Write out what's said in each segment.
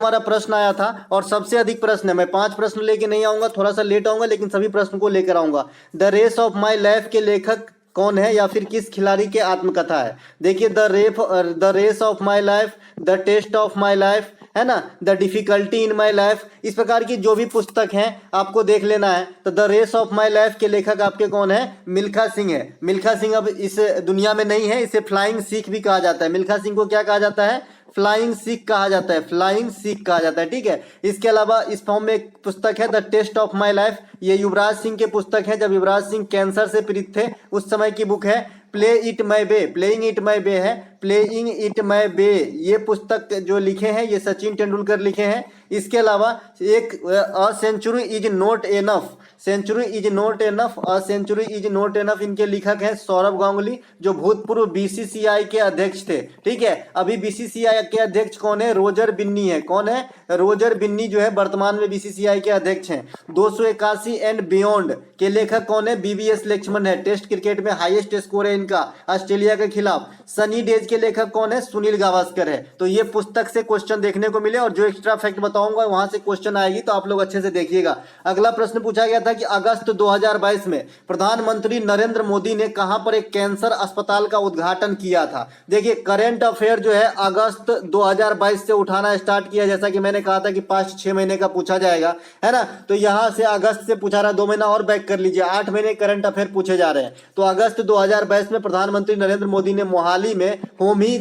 हमारा प्रश्न आया था और सबसे अधिक प्रश्न है। मैं 5 प्रश्न लेके नहीं आऊंगा, थोड़ा सा लेट आऊंगा, लेकिन सभी प्रश्न को लेकर आऊंगा। The race of my life के लेखक कौन है या फिर किस खिलाड़ी के आत्मकथा है? देखिए, the race of my life, the test of my life, है ना, the difficulty in my life, इस प्रकार की जो भी पुस्तक हैं आपको देख लेना है। तो the race of my life के लेखक आपके कौन है? मिल्खा सिंह है। मिल्खा सिंह अब इस दुनिया में नहीं है, इसे फ्लाइंग सिख भी कहा जाता है। मिल्खा सिंह को क्या कहा जाता है? फ्लाइंग सिख कहा जाता है, फ्लाइंग सिख कहा जाता है। ठीक है, इसके अलावा इस फॉर्म में एक पुस्तक है the test of my life, ये युवराज सिंह के पुस्तक है जब युवराज सिंह कैंसर से पीड़ित थे उस समय की बुक है। Play it my way, playing it my way है, प्लेइंग इट माई बे, ये पुस्तक जो लिखे हैं ये सचिन तेंदुलकर लिखे हैं। इसके अलावा एक a century is not enough, century is not enough, a century is not enough, इनके लेखक हैं सौरभ गांगुली जो भूतपूर्व बीसीसीआई के अध्यक्ष थे। ठीक है, अभी बीसीसीआई के अध्यक्ष कौन है? रोजर बिन्नी है। कौन है? रोजर बिन्नी जो है वर्तमान में बीसीसीआई के अध्यक्ष हैं। 281 एंड बियॉन्ड के लेखक कौन है? बीवीएस लक्ष्मण है। टेस्ट क्रिकेट में हाईएस्ट स्कोर है इनका ऑस्ट्रेलिया के खिलाफ। सनी डेज के लेखक कौन है? सुनील गावस्कर है। तो ये पुस्तक से क्वेश्चन देखने को मिले और जो एक्स्ट्रा फैक्ट बताऊंगा वहां से क्वेश्चन आएगी, तो आप लोग अच्छे से देखिएगा। अगला प्रश्न पूछा गया था कि अगस्त 2022 में प्रधानमंत्री नरेंद्र मोदी ने कहां पर एक कैंसर अस्पताल का उद्घाटन किया था? देखिए, करंट अफेयर जो है अगस्त 2022 से उठाना स्टार्ट किया, जैसा कि मैंने कहा था कि 5-6 महीने का पूछा जाएगा, है ना। तो यहां से अगस्त से पूछा रहा, 2 महीना और बैक कर लीजिए, 8 महीने करंट अफेयर पूछे जा रहे हैं। तो अगस्त 2022 में प्रधानमंत्री नरेंद्र मोदी ने मोहाली में होमी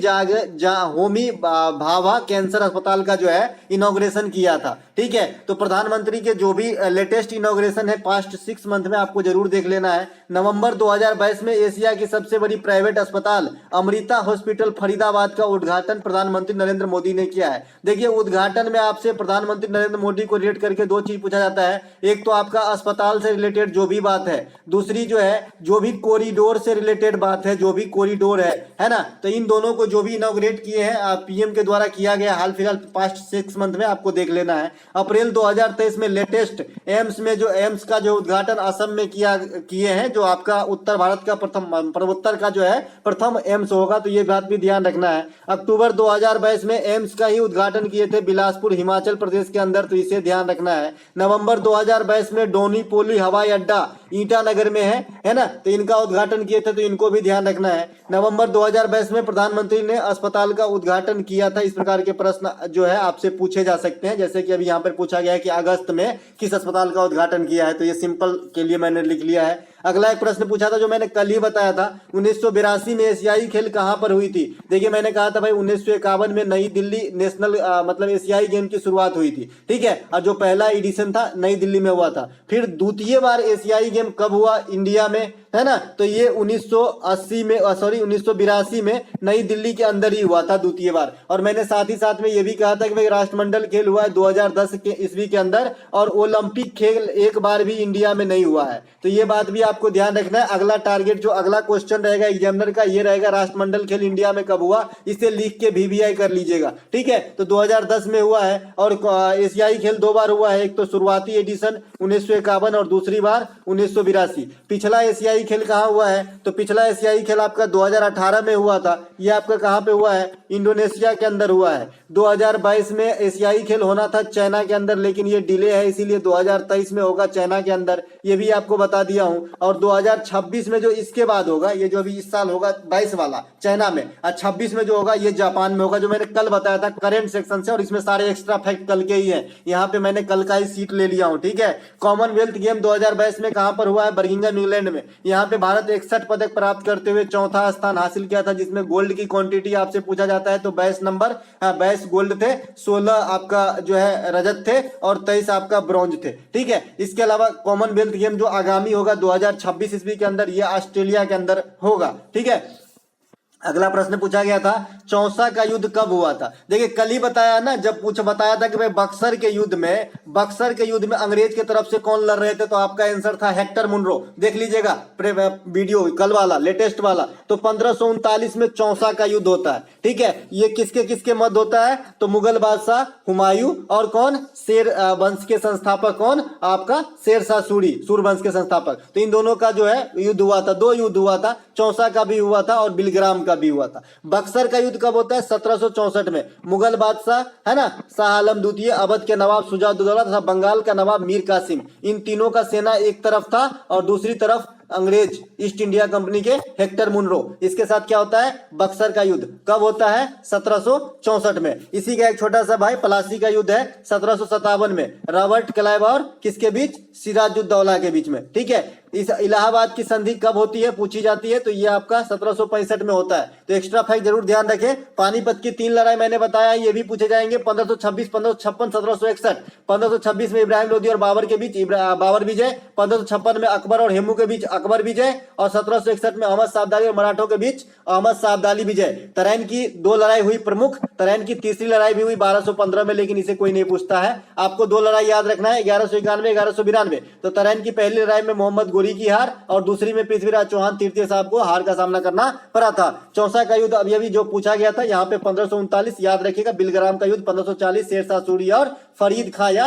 भाभा कैंसर अस्पताल का जो है इनॉग्रेशन किया था। ठीक है, तो प्रधानमंत्री के जो भी लेटेस्ट इनॉग्रेशन है पास्ट 6 मंथ में आपको जरूर देख लेना है। नवंबर 2022 में एशिया की सबसे बड़ी प्राइवेट अस्पताल अमृता हॉस्पिटल फरीदाबाद का उद्घाटन प्रधानमंत्री नरेंद्र मोदी ने किया है। देखिए, उद्घाटन में आपसे प्रधानमंत्री नरेंद्र मोदी को रेट करके 2 चीज पूछा जाता है। एक तो आपका अस्पताल से रिलेटेड जो भी बात है, दूसरी जो है जो भी कॉरिडोर से रिलेटेड बात है, जो भी कॉरिडोर है ना। तो इन दोनों को जो भी इनॉग्रेट किए हैं पीएम के द्वारा किया गया हाल फिलहाल पास्ट 6 मंथ में, आपको देख लेना है। अप्रैल 2023 में लेटेस्ट एम्स में जो एम्स का जो उद्घाटन असम में किए हैं, जो आपका उत्तर भारत का प्रथम पूर्वोत्तर का जो है प्रथम एम्स होगा, तो ये बात भी ध्यान रखना है। अक्टूबर 2022 में एम्स का ही उद्घाटन किए थे बिलासपुर हिमाचल प्रदेश के अंदर, तो इसे ध्यान रखना है। नवंबर 2022 में डोनीपोली हवाई अड्डा ईटानगर में है ना, तो इनका उद्घाटन किए थे, तो इनको भी ध्यान रखना है। नवंबर 2022 में प्रधानमंत्री ने अस्पताल का उद्घाटन किया था। इस प्रकार के प्रश्न जो है आपसे पूछे जा सकते हैं, जैसे कि अभी यहाँ पर पूछा गया है कि अगस्त में किस अस्पताल का उद्घाटन किया है, तो ये सिंपल के लिए मैंने लिख लिया है। अगला एक प्रश्न पूछा था जो मैंने कल ही बताया था, 1982 में एशियाई खेल कहां पर हुई थी? देखिए, मैंने कहा था भाई 1951 में नई दिल्ली नेशनल मतलब एशियाई गेम की शुरुआत हुई थी। ठीक है, और जो पहला एडिशन था नई दिल्ली में हुआ था। फिर द्वितीय बार एशियाई गेम कब हुआ इंडिया में, है ना, तो ये 1982 में नई दिल्ली के अंदर ही हुआ था द्वितीय बार। और मैंने साथ ही साथ में ये भी कहा था कि भाई राष्ट्रमंडल खेल हुआ है 2010 के ईस्वी के अंदर, और ओलंपिक खेल एक बार भी इंडिया में नहीं हुआ है, तो ये बात भी आपको ध्यान रखना है। अगला टारगेट जो अगला क्वेश्चन रहेगा एग्जामिनर का, ये रहेगा राष्ट्रमंडल खेल इंडिया में कब हुआ, इसे लिख के वीवीआई कर लीजिएगा। ठीक है, तो 2010 में हुआ है, और एशियाई खेल 2 बार हुआ है, एक तो शुरुआती एडिशन 1951 और दूसरी बार 1982। पिछला एशियाई खेल कहाँ हुआ है? तो पिछला एशियाई खेल आपका 2018 में हुआ था। ये आपका कहाँ पे हुआ है? इंडोनेशिया के अंदर हुआ है। 2022 में एशियाई खेल होना था चाइना के अंदर, लेकिन ये डिले है, इसीलिए 2023 में होगा चाइना के अंदर, ये भी आपको बता दिया हूं। और 2026 में जो इसके बाद होगा, ये जो अभी इस साल होगा 22 वाला चाइना में, और 26 में जो होगा ये जापान में होगा, जो मैंने कल बताया था करेंट सेक्शन से, और इसमें सारे एक्स्ट्रा फैक्ट कल के ही है। यहाँ पे मैंने कल का ही सीट ले लिया हूँ। ठीक है, कॉमनवेल्थ गेम 2022 में कहां पर हुआ है? बर्मिंघम इंग्लैंड में। यहाँ पे भारत 61 पदक प्राप्त करते हुए चौथा स्थान हासिल किया था, जिसमें गोल्ड की क्वांटिटी आपसे पूछा जाता है तो 22 गोल्ड थे, 16 आपका जो है रजत थे, और 23 आपका ब्रॉन्ज थे। ठीक है, इसके अलावा कॉमनवेल्थ गेम जो आगामी होगा 2026 ईस्वी के अंदर, ये ऑस्ट्रेलिया के अंदर होगा। ठीक है, अगला प्रश्न पूछा गया था चौसा का युद्ध कब हुआ था? देखिए, कल ही बताया ना, जब बताया था कि भाई बक्सर के युद्ध में अंग्रेज के तरफ से कौन लड़ रहे थे, तो आपका आंसर था हेक्टर मुनरो। देख लीजिएगा वीडियो कल वाला लेटेस्ट वाला। तो 1539 में चौसा का युद्ध होता है। ठीक है, ये किसके किसके मध्य होता है? तो मुगल बादशाह हुमायूं और कौन? शेर वंश के संस्थापक कौन? आपका शेरशाह सूरी, सूर वंश के संस्थापक। तो इन दोनों का जो है युद्ध हुआ था, 2 युद्ध हुआ था, चौसा का भी हुआ था और बिलग्राम का भी हुआ था। बक्सर का युद्ध कब होता है? 1764 में। मुगल बादशाह है ना शाह आलम द्वितीय, अवध के नवाब शुजा-उद-दौला तथा बंगाल का नवाब मीर कासिम, इन तीनों का सेना एक तरफ था और दूसरी तरफ अंग्रेज ईस्ट इंडिया कंपनी के हेक्टर मुनरो। इसके साथ क्या होता है? बक्सर का युद्ध कब होता है? 1764 में। इसी का एक छोटा सा भाई प्लासी का युद्ध है 1757 में, रॉबर्ट क्लाइव और किसके बीच? सिराजुद्दौला के बीच में। ठीक है। इस इलाहाबाद की संधि कब होती है पूछी जाती है, तो ये आपका 1765 में होता है। तो एक्स्ट्रा फैक्ट जरूर ध्यान रखें। पानीपत की 3 लड़ाई मैंने बताया, ये भी पूछे जाएंगे। 1526, 1556, 1761। 1526 में इब्राहिम लोदी और बाबर के बीच बाबर विजय, 1556 में अकबर और हेमू के बीच अकबर विजय, और 1761 में अहमद शाह अब्दाली और मराठों के बीच अहमद शाह अब्दाली विजय। तराइन की 2 लड़ाई हुई प्रमुख, तराइन की तीसरी लड़ाई भी हुई 1215 में, लेकिन इसे कोई नहीं पूछता है। आपको 2 लड़ाई याद रखना है, 1191, 1192। तो तराइन की पहली लड़ाई में मोहम्मद गोरी की हार और दूसरी में पृथ्वीराज चौहान तृतीय साहब को हार का सामना करना पड़ा था। चौसा का युद्ध अभी अभी जो पूछा गया था यहाँ पे 1539 याद रखिएगा। बिलग्राम का युद्ध 1540, शेरशाह सूरी और फरीद खां, या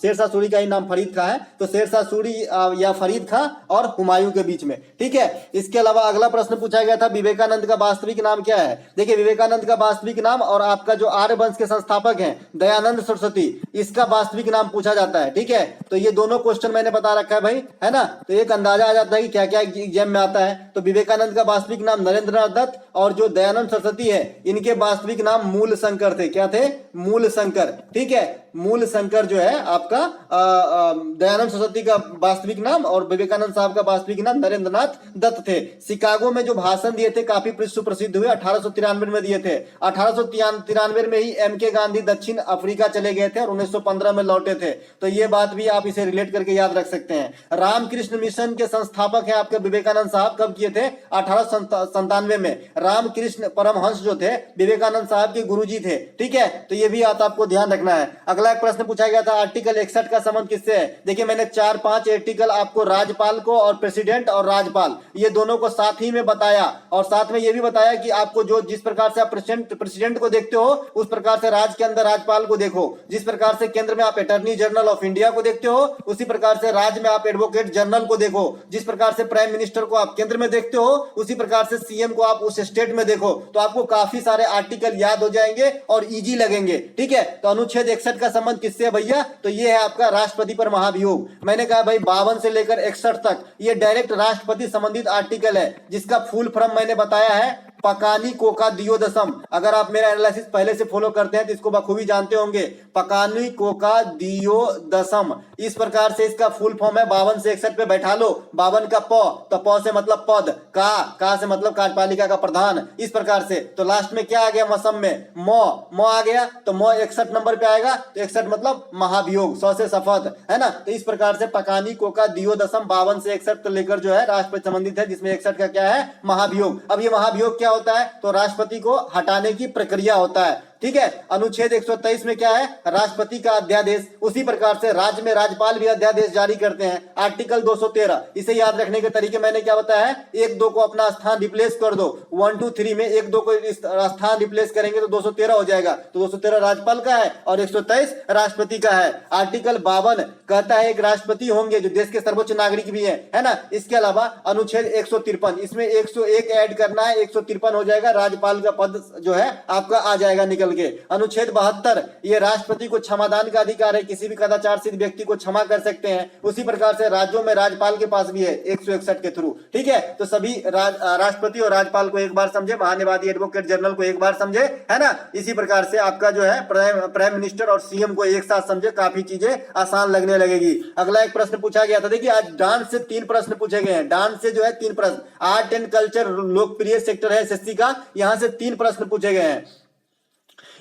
शेरशाह सूरी का ही नाम फरीद खां है, तो शेरशाह सूरी या फरीद खां और हुमायूं के बीच में। ठीक है। इसके अलावा अगला प्रश्न पूछा गया था विवेकानंद का वास्तविक नाम क्या है? देखिए विवेकानंद का वास्तविक नाम, और आपका जो आर्य वंश के संस्थापक हैं दयानंद सरस्वती, इसका वास्तविक नाम पूछा जाता है। ठीक है। तो ये दोनों क्वेश्चन मैंने बता रखा है भाई, है ना। तो एक अंदाजा आ जाता है कि क्या क्या एग्जाम में आता है। तो विवेकानंद का वास्तविक नाम नरेंद्रनाथ दत्त, और जो दयानंद सरस्वती है इनके वास्तविक नाम मूल शंकर थे। क्या थे? मूल शंकर। ठीक है। मूल शंकर जो है आपका दयानंद सरस्वती का वास्तविक नाम, और विवेकानंद साहब का वास्तविक नाम नरेंद्रनाथ दत्त थे। शिकागो में जो भाषण दिए थे काफी सुप्रसिद्ध हुए, 1893 में दिए थे। 1893 में ही MK गांधी दक्षिण अफ्रीका चले गए थे और 1915 में लौटे थे। तो ये बात भी आप इसे रिलेट करके याद रख सकते हैं। रामकृष्ण मिशन के संस्थापक हैं आपके विवेकानंद साहब, कब किए थे? 1897 में। रामकृष्ण परमहंस जो थे विवेकानंद साहब के गुरुजी थे। ठीक है। तो ये भी आपको ध्यान रखना है। अगला एक प्रश्न पूछा गया था आर्टिकल 61 का संबंध किससे है? देखिए मैंने 4-5 आर्टिकल आपको राज्यपाल को और प्रेसिडेंट और राज्यपाल ये दोनों को साथ ही में बताया, और साथ में ये भी बताया कि आपको जो जिस प्रकार से आप प्रेसिडेंट को देखते हो उस प्रकार से राज्य के अंदर राज्यपाल को देखो, जिस प्रकार से केंद्र में आप अटॉर्नी जनरल ऑफ इंडिया को देखते हो उसी प्रकार से राज्य में आप एडवोकेट जनरल को देखो, जिस प्रकार से प्राइम मिनिस्टर को आप केंद्र में देखते हो उसी प्रकार से सीएम को आप उस स्टेट में देखो। तो आपको काफी सारे आर्टिकल याद हो जाएंगे और इजी लगेंगे। ठीक है। तो अनुच्छेद 61 का संबंध किससे है भैया? तो ये है आपका राष्ट्रपति पर महाभियोग। मैंने कहा भाई 52 से लेकर 61 तक ये डायरेक्ट राष्ट्रपति संबंधित आर्टिकल है, जिसका फुल फॉर्म मैंने बताया है पकानी कोका दियोदशम। अगर आप मेरा एनालिसिस पहले से फॉलो करते हैं तो इसको बखूबी जानते होंगे, पकानी कोका दियोदशम। इस प्रकार से इसका फुल फॉर्म है। 52 से 61 पे बैठा लो। 52 का प, तो प से मतलब पद, का से मतलब कार्यपालिका का प्रधान, इस प्रकार से। तो लास्ट में क्या आ गया मसम में? म आ गया, तो म 61 नंबर पे आएगा। तो 61 मतलब महाभियोग, 100 से शपथ, है ना। तो इस प्रकार से पकानी कोका दियोदशम 52 से 61 तो लेकर जो है राष्ट्रपति संबंधित है, जिसमें 61 का क्या है? महाभियोग। अब ये महाभियोग क्या होता है? तो राष्ट्रपति को हटाने की प्रक्रिया होता है। ठीक है। अनुच्छेद 123 में क्या है? राष्ट्रपति का अध्यादेश। उसी प्रकार से राज्य में राज्यपाल भी अध्यादेश जारी करते हैं। आर्टिकल 213, इसे याद रखने के तरीके मैंने क्या बताया है? 1-2 को अपना स्थान रिप्लेस कर दो। 1, 2, 3 में 1-2 को स्थान रिप्लेस करेंगे तो 213 हो जाएगा। तो 213 राज्यपाल का है और 123 राष्ट्रपति का है। आर्टिकल 52 कहता है एक राष्ट्रपति होंगे जो देश के सर्वोच्च नागरिक भी है ना। इसके अलावा अनुच्छेद 153, इसमें 101 ऐड करना है, 153 हो जाएगा। राज्यपाल का पद जो है आपका आ जाएगा निकल के। अनुच्छेद 72, ये राष्ट्रपति को क्षमादान का अधिकार है, किसी भी कदाचार सिद्ध व्यक्ति को क्षमा कर सकते हैं। उसी प्रकार से राज्यों में राज्यपाल के पास भी है 161 के थ्रू। ठीक है। तो सभी राष्ट्रपति और राज्यपाल को एक बार समझे, महान्यायवादी एडवोकेट जनरल को एक बार समझे, है ना। इसी प्रकार से आपका जो है प्राइम मिनिस्टर और सीएम को एक साथ समझे, काफी चीजें आसान लगने लगेगी। अगला एक प्रश्न पूछा गया था, देखिए आज डांस से 3 प्रश्न पूछे गए हैं। डांस से जो है 3 प्रश्न, आर्ट एंड कल्चर लोकप्रिय सेक्टर है एसएससी का, यहां से 3 प्रश्न पूछे गए हैं।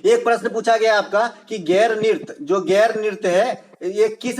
एक प्रश्न पूछा गया आपका कि गैर नृत्य है ये किस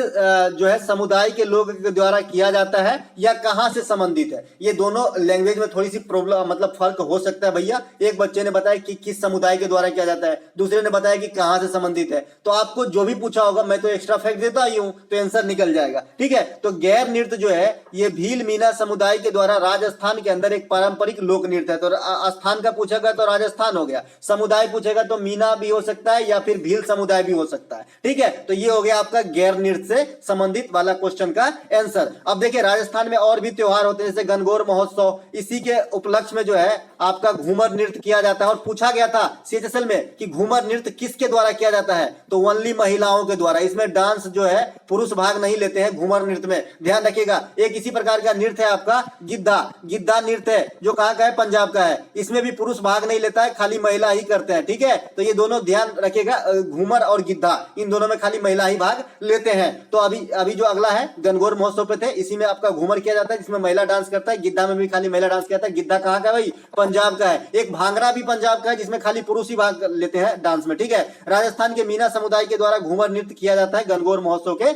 जो है समुदाय के लोग के द्वारा किया जाता है या कहां से संबंधित है? ये दोनों लैंग्वेज में थोड़ी सी प्रॉब्लम मतलब फर्क हो सकता है भैया। एक बच्चे ने बताया कि किस समुदाय के द्वारा किया जाता है, दूसरे ने बताया कि कहां से संबंधित है। तो आपको जो भी पूछा होगा मैं तो एक्स्ट्रा फैक्ट देता ही हूं तो आंसर निकल जाएगा। ठीक है। तो गैर नृत्य जो है ये भील मीना समुदाय के द्वारा राजस्थान के अंदर एक पारंपरिक लोक नृत्य है। तो स्थान का पूछेगा तो राजस्थान हो गया, समुदाय पूछेगा तो मीना भी हो सकता है या फिर भील समुदाय भी हो सकता है। ठीक है। तो ये हो गया आपका गैर नृत्य से संबंधित वाला क्वेश्चन का आंसर। अब देखिए राजस्थान में और भी त्योहार होते हैं जैसे गणगौर महोत्सव, इसी के उपलक्ष्य में जो है आपका घूमर नृत्य किया जाता है। और पूछा गया था सीएचएसएल में कि घूमर नृत्य किसके द्वारा किया जाता है, तो ओनली महिलाओं के द्वारा। इसमें डांस जो है पुरुष भाग नहीं लेते हैं घूमर नृत्य में, ध्यान रखिएगा। एक इसी प्रकार का नृत्य है आपका गिद्धा, गिद्धा नृत्य है जो कहाँ का है, पंजाब का है। इसमें भी पुरुष भाग नहीं लेता है, खाली महिला ही करते हैं, ठीक है। तो ये दोनों ध्यान रखिएगा, घूमर और गिद्धा इन दोनों में खाली महिला ही भाग लेते हैं। तो अभी जो अगला है गणगौर महोत्सव पे थे, इसी में आपका घूमर किया जाता है जिसमें महिला डांस करता है, गिद्धा में भी खाली महिला डांस किया जाता है। गिद्धा कहाँ का है भाई, पंजाब का है। एक भांगड़ा भी पंजाब का है जिसमें खाली पुरुष ही भाग लेते हैं डांस में, ठीक है। राजस्थान के मीना समुदाय के द्वारा घूमर नृत्य किया जाता है गणगौर महोत्सव के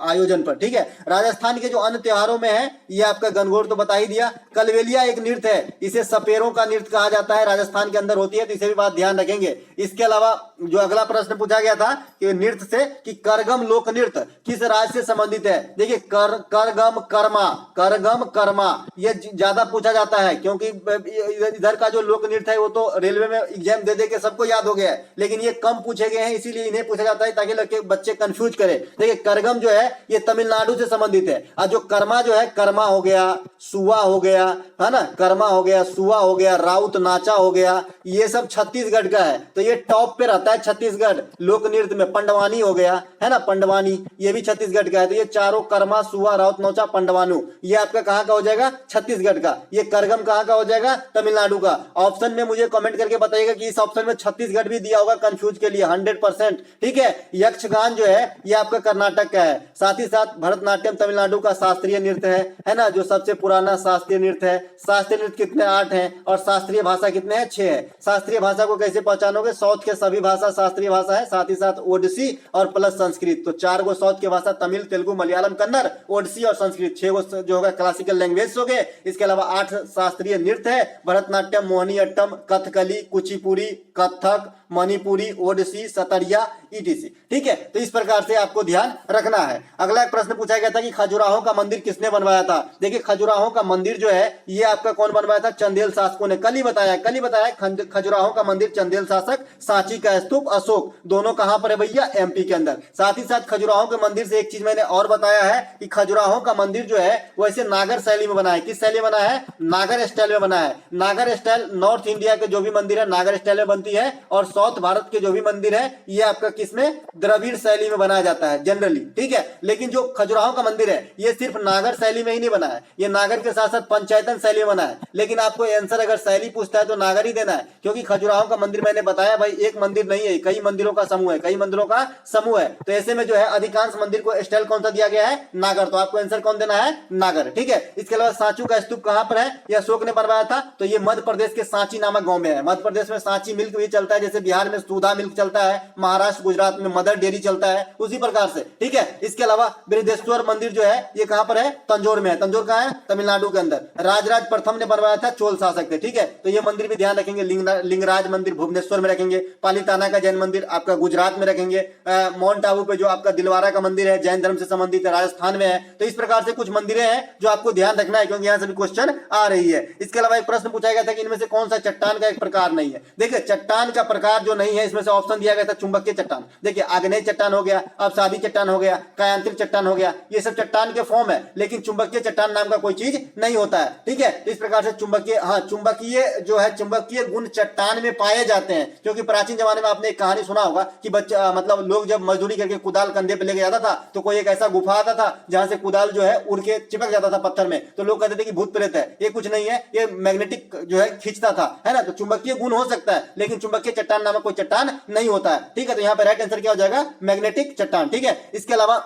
आयोजन पर, ठीक है। राजस्थान के जो अन्य त्योहारों में है ये आपका गणगौर तो बता ही दिया। कलबेलिया एक नृत्य है, इसे सपेरों का नृत्य कहा जाता है, राजस्थान के अंदर होती है, तो इसे भी बात ध्यान रखेंगे। इसके अलावा जो अगला प्रश्न पूछा गया था कि नृत्य से कि करगम लोक नृत्य किस राज्य से संबंधित है। देखिए करगम कर्मा, करगम कर्मा ये ज्यादा पूछा जाता है क्योंकि इधर का जो लोक नृत्य है वो तो रेलवे में एग्जाम दे दे के सबको याद हो गया है, लेकिन ये कम पूछे गए हैं इसीलिए इन्हें पूछा जाता है ताकि लड़के बच्चे कंफ्यूज करे। देखिए करगम जो है ये तमिलनाडु से संबंधित है, और जो कर्मा जो है, कर्मा हो गया, सुआ हो गया, है ना, कर्मा हो गया, सुआ हो गया, राउत नाचा हो गया, ये सब छत्तीसगढ़ का है। तो ये टॉप पे रहता है छत्तीसगढ़ लोक नृत्य में। पंडवानी हो गया, है ना, पंडवानी ये भी छत्तीसगढ़ का है। तो ये चारों कर्मा, सुआ, राउत नौचा, पंडवानू ये आपका कहाँ का हो जाएगा, छत्तीसगढ़ का। ये करगम कहाँ का हो जाएगा, तमिलनाडु का। ऑप्शन में मुझे कमेंट करके बताइएगा कि इस ऑप्शन में छत्तीसगढ़ भी दिया होगा कंफ्यूज के लिए 100%, ठीक है। यक्षगान जो है ये आपका कर्नाटक का है। साथ ही साथ भरतनाट्यम तमिलनाडु का शास्त्रीय नृत्य है ना, जो सबसे पुराना शास्त्रीय नृत्य है। शास्त्रीय नृत्य कितने, 8 हैं, और शास्त्रीय भाषा कितने हैं, 6 है। शास्त्रीय भाषा को कैसे पहचानोगे, साउथ के सभी भाषा शास्त्रीय भाषा है, साथ ही साथ ओडिसी और प्लस संस्कृत। तो 4 गो साउथ की भाषा तमिल, तेलुगु, मलयालम, कन्नड़, ओडिसी और संस्कृत, 6 गो जो होगा क्लासिकल लैंग्वेज हो गए। इसके अलावा 8 शास्त्रीय नृत्य है, भरतनाट्यम, मोहिनीअट्टम, कथकली, कुचिपुड़ी, कथक, मणिपुरी, ओडिसी, सतरिया, ईटीसी, ठीक है। तो इस प्रकार से आपको ध्यान रखना है। अगला एक प्रश्न पूछा गया था कि खजुराहो का मंदिर किसने बनवाया था। देखिए खजुराहो का मंदिर जो है ये आपका कौन बनवाया था, चंदेल शासकों ने। कल ही बताया खजुराहो का मंदिर चंदेल शासक, सांची का स्तूप अशोक, दोनों कहां पर है भैया, एमपी के अंदर। साथ ही साथ खजुराहो के मंदिर से एक चीज मैंने और बताया है कि खजुराहो का मंदिर जो है वो ऐसे नागर शैली में बना है। किस शैली में बना है, नागर स्टाइल में बना है। नागर स्टाइल नॉर्थ इंडिया के जो भी मंदिर है नागर स्टाइल में बनती है, और साउथ भारत के जो भी मंदिर है ये आपका किसमें, द्रविड़ शैली में बनाया जाता है जनरली, ठीक है। लेकिन जो खजुराहो का मंदिर है ये सिर्फ नागर शैली में ही नहीं बना है, ये नागर के साथ साथ पंचायतन शैली में बना है। लेकिन आपको आंसर अगर शैली पूछता है तो नागर ही देना है, क्योंकि खजुराहो का मंदिर मैंने बताया भाई एक मंदिर नहीं है, कई मंदिरों का समूह है, कई मंदिरों का समूह है। तो ऐसे में जो है अधिकांश मंदिर को स्टाइल कौन सा दिया गया है, नागर। तो आपको आंसर कौन देना है, नागर, ठीक है। इसके अलावा सांचू का स्तूप कहां पर है, यह अशोक ने बनवाया था। तो ये मध्य प्रदेश के सांची नामक गांव में है। मध्य प्रदेश में सांची मिल्क भी चलता है, जैसे बिहार में सुधा मिल्क चलता है, महाराष्ट्र गुजरात में मदर डेयरी चलता है, उसी प्रकार से, ठीक है। इसके अलावा बृहदेश्वर मंदिर जो है ये कहां पर है, तंजौर में है। तंजौर कहां है, तमिलनाडु के अंदर। राजराज प्रथम ने बनवाया था, चोल शासक थे, ठीक है। तो ये मंदिर भी ध्यान रखेंगे। लिंगराज मंदिर भुवनेश्वर में रखेंगे। पालीताना का जैन मंदिर आपका गुजरात में रखेंगे। माउंट आबू पे जो आपका दिलवारा का मंदिर है जैन धर्म से संबंधित है, राजस्थान में है। तो इस प्रकार से कुछ मंदिरें हैं जो आपको ध्यान रखना है, क्योंकि यहाँ से भी क्वेश्चन आ रही है। इसके अलावा एक प्रश्न पूछा गया था कि इनमें से कौन सा चट्टान का एक प्रकार नहीं है। देखिए चट्टान का प्रकार जो नहीं है इसमें से ऑप्शन दिया गया था चुंबकीय चट्टान। देखिए आग्नेय चट्टान हो गया, अवसादी चट्टान हो गया, कायांतरिक चट्टान हो गया, ये सब चट्टान के फॉर्म है, लेकिन चुंबकीय चट्टान नाम का कोई चीज नहीं होता है, ठीक है। इस प्रकार से चुंबकीय जो है चुंबकीय गुण चट्टान में पाए जाते हैं। क्योंकि प्राचीन जमाने में आपने एक कहानी सुना होगा कि बच्चा मतलब लोग जब मजदूरी करके कुदाल कंधे पे लेके जाता था तो कोई एक ऐसा गुफा आता था जहां से कुदाल जो है उड़ के चिपक जाता था पत्थर में। तो लोग कहते थे कि भूत प्रेत है। ये कुछ नहीं है, ये मैग्नेटिक जो है खींचता था, है ना। तो चुंबकीय गुण हो सकता है लेकिन चुंबकीय चट्टान नामक कोई चट्टान नहीं होता है, ठीक है। तो यहाँ पे राइट आंसर क्या हो जाएगा, मैग्नेटिक चट्टान, ठीक है। इसके अलावा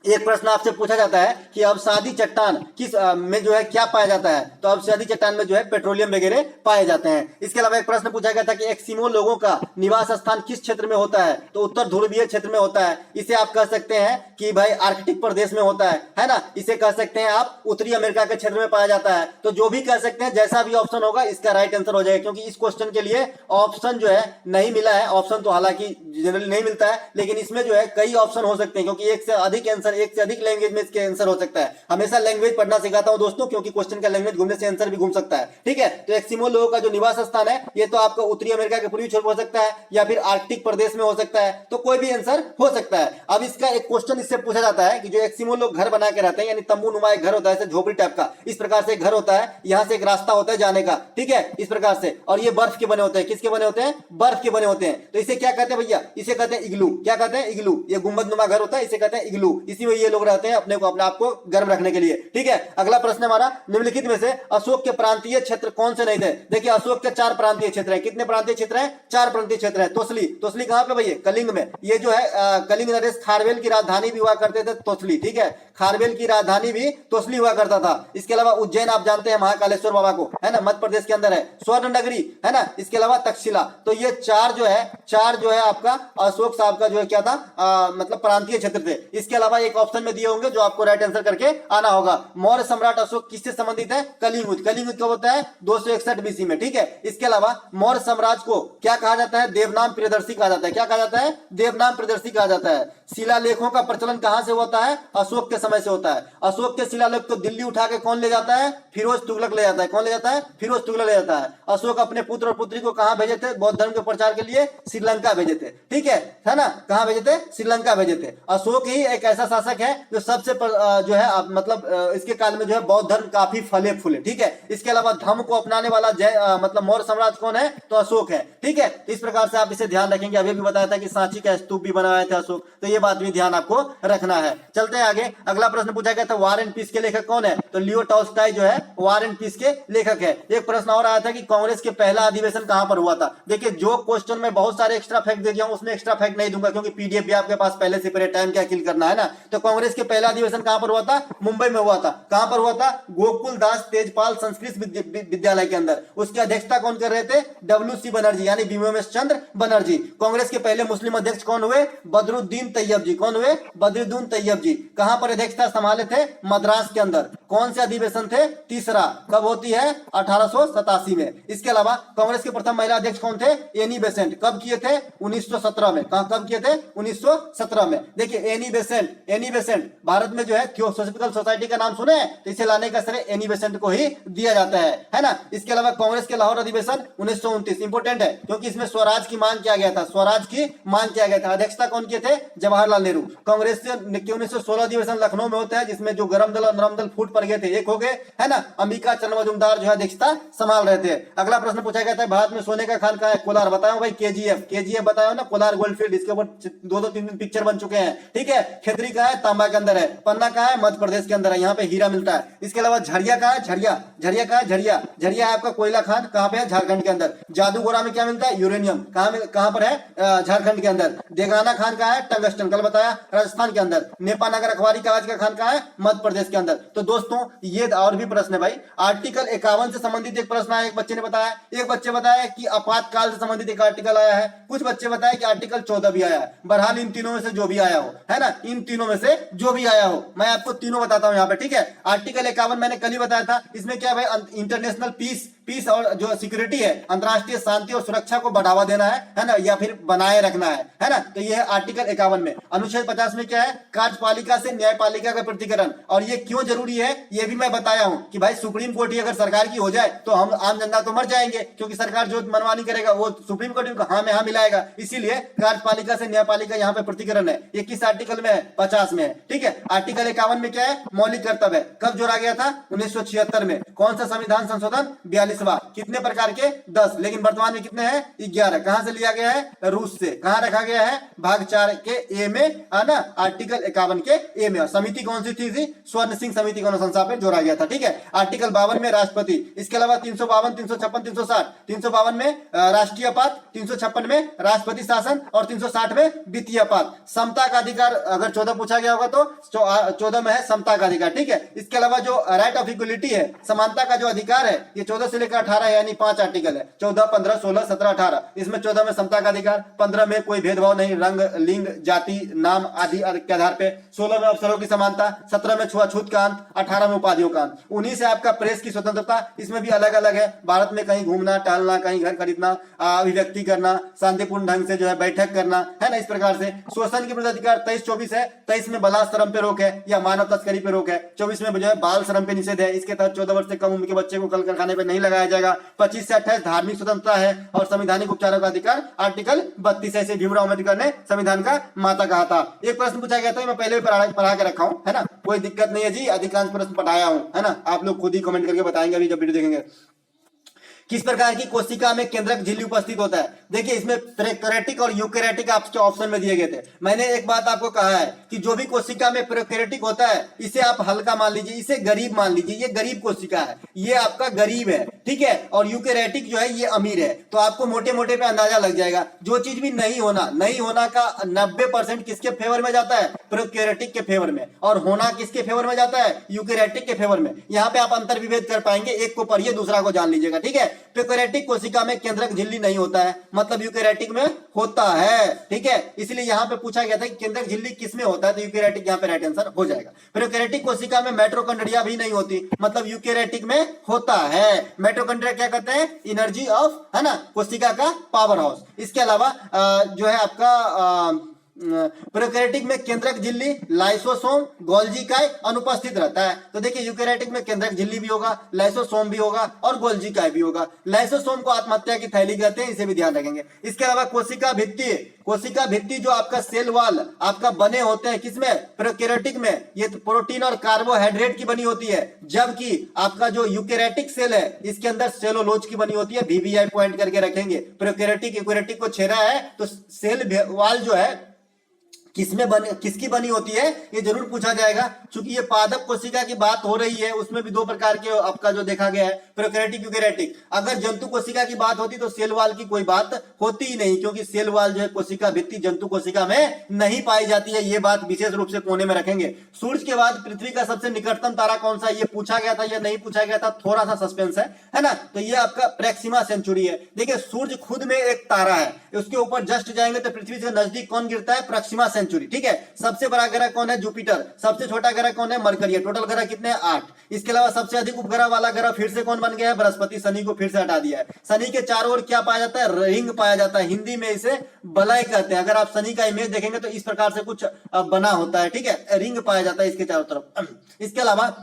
एक प्रश्न आपसे पूछा जाता है कि अवसादी चट्टान किस में जो है क्या पाया जाता है। तो अवसादी चट्टान में जो है पेट्रोलियम वगैरह पाए जाते हैं। इसके अलावा एक प्रश्न पूछा गया था कि एस्किमो लोगों का निवास स्थान किस क्षेत्र में होता है। तो उत्तर ध्रुवीय क्षेत्र में होता है। इसे आप कह सकते हैं कि भाई आर्कटिक प्रदेश में होता है ना। इसे कह सकते हैं आप उत्तरी अमेरिका के क्षेत्र में पाया जाता है। तो जो भी कह सकते हैं, जैसा भी ऑप्शन होगा इसका राइट आंसर हो जाएगा, क्योंकि इस क्वेश्चन के लिए ऑप्शन जो है नहीं मिला है। ऑप्शन तो हालांकि जनरली नहीं मिलता है, लेकिन इसमें जो है कई ऑप्शन हो सकते हैं, क्योंकि एक से अधिक आंसर आंसर, एक से अधिक लैंग्वेज में इसके आंसर हो सकता है। हमेशा लैंग्वेज पढ़ना सिखाता हूं दोस्तों, क्योंकि क्वेश्चन का लैंग्वेज घूमने से आंसर भी घूम सकता है। ठीक है, तो एस्किमो लोगों का जो निवास स्थान है ये तो आपका उत्तरी अमेरिका के पूर्वी छोर हो सकता है या फिर आर्कटिक प्रदेश में हो सकता है, तो कोई भी आंसर हो सकता है। अब इसका एक क्वेश्चन इससे पूछा जाता है कि जो एस्किमो लोग घर बना के रहते हैं, यानी तंबू नुमा एक घर होता है, झोपड़ी टाइप का, इस प्रकार से घर होता है, यहाँ से एक रास्ता होता है जाने का, ठीक है, इस प्रकार से, और ये बर्फ के बने होते हैं। किसके बने होते हैं? बर्फ के बने होते हैं। तो इसे क्या कहते हैं भैया? इसे कहते हैं इग्लू। क्या कहते हैं? इग्लू। ये गुंबद नुमा घर होता है, इसे कहते हैं इग्लू। इसी में ये लोग रहते हैं अपने आप को गर्म रखने के लिए। ठीक है, अगला प्रश्न हमारा, निम्नलिखित में से अशोक के प्रांतीय क्षेत्र कौन से नहीं थे? देखिए अशोक के 4 प्रांतीय क्षेत्र है। कितने प्रांतीय क्षेत्र है? 4 प्रांतीय क्षेत्र है। तोसली, तोसली कहां पे भैया? कलिंग में। ये जो है कलिंग नरेश खारवेल की राजधानी भी हुआ करते थे तोसली। ठीक है, खारवेल की राजधानी भी तोसली हुआ करता था। इसके अलावा उज्जैन आप जानते हैं महाकालेश्वर बाबा को, है ना, मध्य प्रदेश के अंदर है। स्वर्ण नगरी, है ना, इसके अलावा तक्षशिला। तो ये 4 जो है आपका अशोक साहब का जो है क्या था, मतलब प्रांतीय क्षेत्र थे। इसके अलावा एक ऑप्शन में दिए होंगे जो आपको राइट आंसर करके आना होगा। मौर्य सम्राट अशोक किससे संबंधित है? कलिंग युद्ध। कलिंग युद्ध कब होता है? 261 बीसी में। ठीक है, इसके अलावा मौर्य साम्राज्य को क्या कहा जाता है? देवनाम प्रियदर्शी कहा जाता है। क्या कहा जाता है? देवनाम प्रियदर्शी कहा जाता है। शिलालेखों का प्रचलन कहां से होता है? अशोक के समय से होता है। अशोक के शिलालेख को दिल्ली उठा के कौन ले जाता है? फिरोज तुगलक ले जाता है। कौन ले जाता है? फिरोज तुगलक ले जाता है। अशोक अपने पुत्र और पुत्री को कहां भेजे थे बौद्ध धर्म के प्रचार के लिए? श्रीलंका भेजे थे। ठीक है ना, कहां भेजे थे? श्रीलंका भेजे थे। अशोक ही एक ऐसा शासक है जो सबसे जो है मतलब इसके काल में जो है बौद्ध धर्म काफी फले फूले। ठीक है, इसके अलावा धर्म को अपनाने वाला मतलब मौर्य साम्राज्य कौन है? तो अशोक है। ठीक है, तो इस प्रकार से आप इसे ध्यान रखेंगे। अभी भी बताया था कि सांची का स्तूप भी बनवाया था अशोक, तो ये बात भी ध्यान आपको रखना है। चलते हैं आगे। अगला प्रश्न पूछा गया था वॉर एंड पीस के लेखक कौन है? तो लियो टॉल्स्टॉय जो है वॉर एंड पीस के लेखक है। एक प्रश्न और आया था कि कांग्रेस के पहला अधिवेशन कहां पर हुआ था? देखिए जो क्वेश्चन में बहुत सारे एक्स्ट्रा फैक्ट दे दिया हूं उसमें एक्स्ट्रा फैक्ट नहीं दूंगा, क्योंकि पीडीएफ भी आपके पास पहले से, टाइम क्या किल करना है ना। तो कांग्रेस के पहला अधिवेशन कहां पर हुआ था? मुंबई में हुआ था। कहां पर हुआ था? गोकुल दास तेजपाल संस्कृत विद्यालय के अंदर। उसकी अध्यक्षता कौन कर रहे थे? डब्ल्यू.सी. बनर्जी, यानी भीमोमेश चंद्र बनर्जी। कांग्रेस के पहले मुस्लिम अध्यक्ष कौन हुए? बदरुद्दीन तैयब जी। कौन हुए? बदरुद्दीन तैयब जी। कहां पर अध्यक्षता संभाले थे? मद्रास के अंदर। कौन से अधिवेशन थे? तीसरा। कब होती है? 1887 में। इसके अलावा कांग्रेस के प्रथम महिला अध्यक्ष कौन थे? Annie Besant. कब किए थे? 1917 में। कब किए थे? 1917 में। देखिए एनी बेसेंट भारत में जो है थियोसॉफिकल सोसाइटी का नाम सुने, तो इसे लाने का श्रेय एनी बेसेंट को ही दिया जाता है ना। इसके अलावा कांग्रेस के लाहौर अधिवेशन 1929 इंपोर्टेंट है, क्योंकि इसमें स्वराज की मांग किया गया था। स्वराज की मांग किया गया था। अध्यक्षता कौन किए थे? जवाहरलाल नेहरू। कांग्रेस के 1916 अधिवेशन लखनऊ में होता है, जिसमें जो गरम दल और नरम दल फूट पड़ गए थे, एक हो गए, है ना। अंबिका चंद्र मजूमदार जो है अध्यक्षता संभाल रहे थे। अगला प्रश्न पूछा गया था भारत में सोने का खान कहाँ है? कोलार। बताओ भाई, केजीएफ बताओ ना, कोलार गोल्डफील्ड। इसके ऊपर 2-3 पिक्चर बन चुके हैं। ठीक है, खेतरी कहाँ है? तांबा के अंदर है। पन्ना कहाँ है? मध्य प्रदेश के अंदर है, यहाँ पे हीरा मिलता है। इसके अलावा झरिया कहाँ है? झरिया कहाँ है? झरिया है आपका कोयला खान। कहाँ पे है? झारखंड के अंदर। जादूगोरा में क्या मिलता है? यूरेनियम। कहाँ पर है? झारखंड के अंदर। देगाना खान कहाँ है? टंगस्टन, कल बताया, राजस्थान के अंदर। नेपानगर अखबारी कागज का खान कहाँ है? मध्य प्रदेश के अंदर। तो दोस्तों ये और भी प्रश्न है भाई। आर्टिकल 51 से संबंधित एक प्रश्न आया, एक बच्चे ने बताया। एक बच्चे बताया कि आपातकाल से संबंधित एक आर्टिकल आया है। कुछ बच्चे बताया कि आर्टिकल 14 भी आया है। बहरहाल इन तीनों में से जो भी आया हो, है ना, इन तीनों में से जो भी आया हो, मैं आपको तीनों बताता हूं यहाँ पे। ठीक है, आर्टिकल 51 मैंने कल ही बताया था। इसमें क्या है? इंटरनेशनल पीस और जो सिक्योरिटी है, अंतरराष्ट्रीय शांति और सुरक्षा को बढ़ावा देना है ना, या फिर बनाए रखना है ना। तो ये है आर्टिकल 51 में। अनुच्छेद 50 में क्या है? कार्यपालिका से न्यायपालिका का पृथक्करण। और ये क्यों जरूरी है ये भी मैं बताया हूं कि भाई सुप्रीम कोर्ट ही अगर सरकार की हो जाए तो हम आम जनता तो मर जाएंगे, क्योंकि सरकार जो मनमानी करेगा वो सुप्रीम कोर्ट को हाँ में हाँ मिलाएगा। इसीलिए कार्यपालिका से न्यायपालिका यहाँ पे पृथक्करण है। ये किस आर्टिकल में है? 50 में है। ठीक है, आर्टिकल 51 में क्या है? मौलिक कर्तव्य है। कब जोड़ा गया था? 1976 में। कौन सा संविधान संशोधन? 42वां। कितने प्रकार के? 10, लेकिन वर्तमान में कितने हैं? 11। कहां से लिया गया है? रूस से। कहां रखा गया है? भाग 4 के ए में, है ना, आर्टिकल 51 के ए में। समिति कौन सी थी? स्वर्ण सिंह समिति को अनुशंसा पे जोड़ा गया था। ठीक है, आर्टिकल 52 में राष्ट्रपति। इसके अलावा 352, 356, 360। 352 में राष्ट्रीय आपात, 356 में राष्ट्रपति शासन और 360 में वित्तीय आपात। समता का अधिकार अगर 14 पूछा गया होगा तो 14 में है समता का अधिकार। ठीक है, इसके अलावा जो राइट ऑफ इक्वलिटी है, समानता का जो अधिकार है, ये 14 से लेकर का 18 है, यानी 5 आर्टिकल है, 14, 15, 16, 17, 18। इसमें 14 में समता का अधिकार, 15 में कोई भेदभाव नहीं रंग, लिंग, जाति, नाम आदि के आधार पे, 16 में अवसरों की समानता, 17 में छुआछूत का अंत, 18 में उपाधियों का अंत। 19 से आपका प्रेस की स्वतंत्रता, इसमें भी अलग अलग है, भारत में कहीं घूमना टहलना, कहीं घर खरीदना, अभिव्यक्ति करना, शांतिपूर्ण ढंग से जो है बैठक करना, है ना, इस प्रकार से। शोषण के विरुद्ध अधिकार 23, 24 है, 23 में बलात्कार पे रोक है या मानव तस्करी पे रोक है, 24 में जो है बाल श्रम पे निषेध है, इसके तहत 14 वर्ष से कम उम्र के बच्चे को कल कारखाने पे नहीं लगाया जाएगा। 25 से 28 धार्मिक स्वतंत्रता है और संवैधानिक उपचारों का अधिकार, आर्टिकल 32 ऐसे भीमराव अम्बेडकर ने संविधान का माता कहा था। एक प्रश्न पूछा गया था, मैं पहले भी पढ़ा के रखा हूं, है ना, कोई दिक्कत नहीं है जी, अधिकांश प्रश्न पढ़ाया हूं, है ना, आप लोग खुद ही कमेंट करके बताएंगे अभी जब वीडियो देखेंगे। किस प्रकार की कोशिका में केंद्रक झिल्ली उपस्थित होता है? देखिए इसमें प्रोकैरियोटिक और यूकैरियोटिक आपके ऑप्शन में दिए गए थे। मैंने एक बात आपको कहा है कि जो भी कोशिका में प्रोकैरियोटिक होता है इसे आप हल्का मान लीजिए, इसे गरीब मान लीजिए, ये गरीब कोशिका है, ये आपका गरीब है, ठीक है, और यूकैरियोटिक जो है ये अमीर है। तो आपको मोटे मोटे पे अंदाजा लग जाएगा। जो चीज भी नहीं होना का 90% किसके फेवर में जाता है? प्रोकैरियोटिक के फेवर में, और होना किसके फेवर में जाता है? यूकैरियोटिक के फेवर में। यहाँ पे आप अंतर विभेद कर पाएंगे, एक को पढ़िए दूसरा को जान लीजिएगा, ठीक है। प्रोकैरियोटिक कोशिका में केंद्रक झिल्ली नहीं होता है, मतलब यूकैरियोटिक में होता है, ठीक है। इसलिए यहाँ पे पूछा गया था कि केंद्रक झिल्ली किसमें होता है, तो यूकैरियोटिक यहाँ पे राइट आंसर हो जाएगा। प्रोकैरियोटिक कोशिका में माइटोकॉन्ड्रिया भी नहीं होती, मतलब यूकैरियोटिक में होता है। माइटोकॉन्ड्रिया क्या कहते हैं? एनर्जी ऑफ, है ना, कोशिका का पावर हाउस। इसके अलावा जो है आपका प्रोकैरियोटिक में केंद्रक झिल्ली, लाइसोसोम, गोल्जी काय अनुपस्थित रहता है। तो देखिए यूकैरियोटिक में केंद्रक झिल्ली भी होगा, लाइसोसोम भी होगा और गोल्जी काय भी होगा। लाइसोसोम को आत्महत्या की थैली कहते हैं, इसे भी ध्यान रखेंगे। इसके अलावा कोशिका भित्ति जो आपका सेल वॉल आपका बने होते हैं किसमें? प्रोकैरियोटिक में। ये तो प्रोटीन और कार्बोहाइड्रेट की बनी होती है, जबकि आपका जो यूकैरियोटिक सेल है इसके अंदर सेलुलोज की बनी होती है। VVI पॉइंट करके रखेंगे। प्रोकैरियोटिक यूकैरियोटिक को छेड़ा है तो सेल वॉल जो है किसकी बनी होती है, ये जरूर पूछा जाएगा। चूंकि ये पादप कोशिका की बात हो रही है, उसमें भी दो प्रकार के आपका जो देखा गया है, प्रोकैरियोटिक यूकैरियोटिक। अगर जंतु कोशिका की बात होती तो सेल वॉल की कोई बात होती ही नहीं, क्योंकि सेल वॉल जो है कोशिका भित्ति जंतु कोशिका में नहीं पाई जाती है। ये बात विशेष रूप से कोने में रखेंगे। सूर्य के बाद पृथ्वी का सबसे निकटतम तारा कौन सा? ये पूछा गया था या नहीं पूछा गया था, थोड़ा सा सस्पेंस है ना। तो ये आपका प्रैक्सिमा सेंचुरी है। देखिए सूर्य खुद में एक तारा है, उसके ऊपर जस्ट जाएंगे तो पृथ्वी से नजदीक कौन गिरता है? प्रैक्सिमा सेंचुरी, ठीक है। सबसे बड़ा ग्रह कौन है? जुपिटर। सबसे छोटा ग्रह कौन है? मरकरी है। टोटल ग्रह कितने? 8। इसके अलावा सबसे अधिक उपग्रह वाला ग्रह फिर से कौन बन गया है? बृहस्पति। शनि को फिर से हटा दिया है। शनि के चारों ओर क्या पाया जाता है? रिंग पाया जाता है, हिंदी में इसे बलय कहते हैं। अगर आप शनि का इमेज देखेंगे तो इस प्रकार से कुछ बना होता है, ठीक है, रिंग पाया जाता है इसके चारों तरफ। इसके अलावा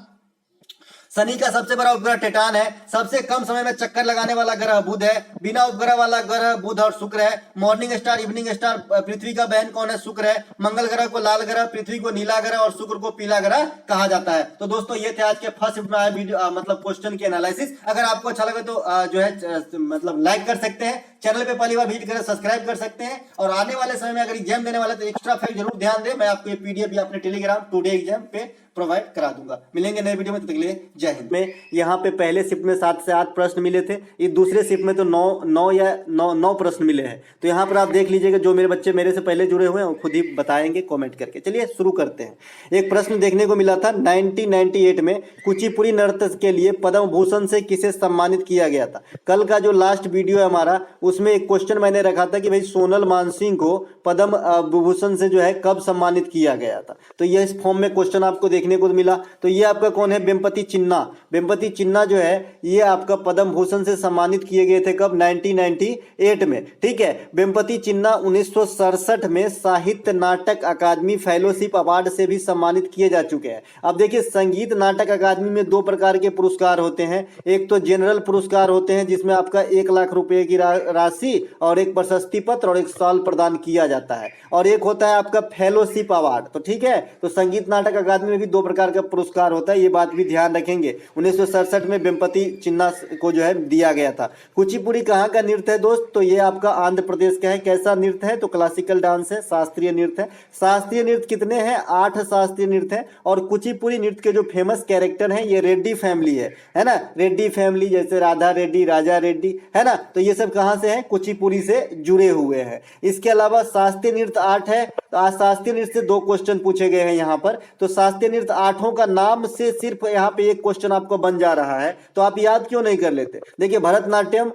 शनि का सबसे बड़ा उपग्रह टिटान है। सबसे कम समय में चक्कर लगाने वाला ग्रह बुध है। बिना उपग्रह वाला ग्रह बुध और शुक्र है। मॉर्निंग स्टार, इवनिंग स्टार पृथ्वी का बहन कौन है? शुक्र है। मंगल ग्रह को लाल ग्रह, पृथ्वी को नीला ग्रह और शुक्र को पीला ग्रह कहा जाता है। तो दोस्तों ये थे आज के फर्स्ट शिफ्ट में आए वीडियो, मतलब क्वेश्चन की एनालिसिस। अगर आपको अच्छा लगे तो जो है मतलब लाइक कर सकते हैं, चैनल पे पहली बार विजिट करें सब्सक्राइब कर सकते हैं, और आने वाले समय में अगर एग्जाम देने वाले तो एक्स्ट्रा फैक्ट जरूर ध्यान दें। मैं आपको ये पीडीएफ भी अपने टेलीग्राम टुडे एग्जाम पे प्रोवाइड करा दूंगा। मिलेंगे नए वीडियो में, तब तक के लिए जय हिंद। में यहाँ पे पहले शिफ्ट में 7 से 8 प्रश्न मिले थे, इस दूसरे शिफ्ट में तो 9 प्रश्न मिले हैं। तो यहाँ पर आप देख लीजिएगा, जो मेरे बच्चे मेरे से पहले जुड़े हुए हैं वो खुद ही बताएंगे कमेंट करके। चलिए शुरू करते हैं। एक प्रश्न देखने को मिला था 1998 में कुचिपुड़ी नृत्य के लिए पद्म भूषण से किसे सम्मानित किया गया था। कल का जो लास्ट वीडियो है हमारा, उसमें एक क्वेश्चन मैंने रखा था कि भाई सोनल मानसिंह को पद्म भूषण से जो है कब सम्मानित किया गया था। तो ये इस फॉर्म में क्वेश्चन आपको देखने को मिला। तो ये आपका कौन है? वेम्पति चिन्ना। वेम्पति चिन्ना जो है ये आपका पद्म भूषण से सम्मानित किए गए थे कब? 1998 में, ठीक है। वेम्पति चिन्ना 1967 में साहित्य नाटक अकादमी फेलोशिप अवार्ड से भी सम्मानित किए जा चुके हैं। अब देखिए संगीत नाटक अकादमी में 2 प्रकार के पुरस्कार होते हैं। एक तो जनरल पुरस्कार होते हैं जिसमें आपका 1 लाख रुपए की राशि और एक प्रशस्ति पत्र और 1 साल प्रदान किया जाता है, और एक होता है आपका फेलोशिप अवार्ड। तो ठीक है, तो संगीत नाटक अकादमी में भी 2 प्रकार का पुरस्कार होता है, ये बात भी ध्यान रखेंगे। 1967 में वेम्पति चिन्ना को जो है दिया गया था। कुचिपुड़ी कहाँ का नृत्य है दोस्त? तो ये आपका आंध्र प्रदेश का है। कैसा नृत्य है? तो क्लासिकल डांस है, शास्त्रीय नृत्य है। शास्त्रीय नृत्य कितने हैं? 8 शास्त्रीय नृत्य है। और कुचिपुड़ी नृत्य के जो फेमस कैरेक्टर हैं ये रेड्डी फैमिली है ना। रेड्डी फैमिली जैसे राधा रेड्डी, राजा रेड्डी, है ना। तो ये सब कहाँ से से हैं, कुचिपुड़ी से जुड़े हुए हैं। इसके अलावा शास्त्रीय नृत्य 8 है, तो आज शास्त्रीय नृत्य से 2 क्वेश्चन पूछे गए हैं यहाँ पर। तो शास्त्रीय नृत्य 8 का नाम से सिर्फ यहाँ पे एक क्वेश्चन आपको बन जा रहा है, तो आप याद क्यों नहीं कर लेते? देखिए, भरतनाट्यम,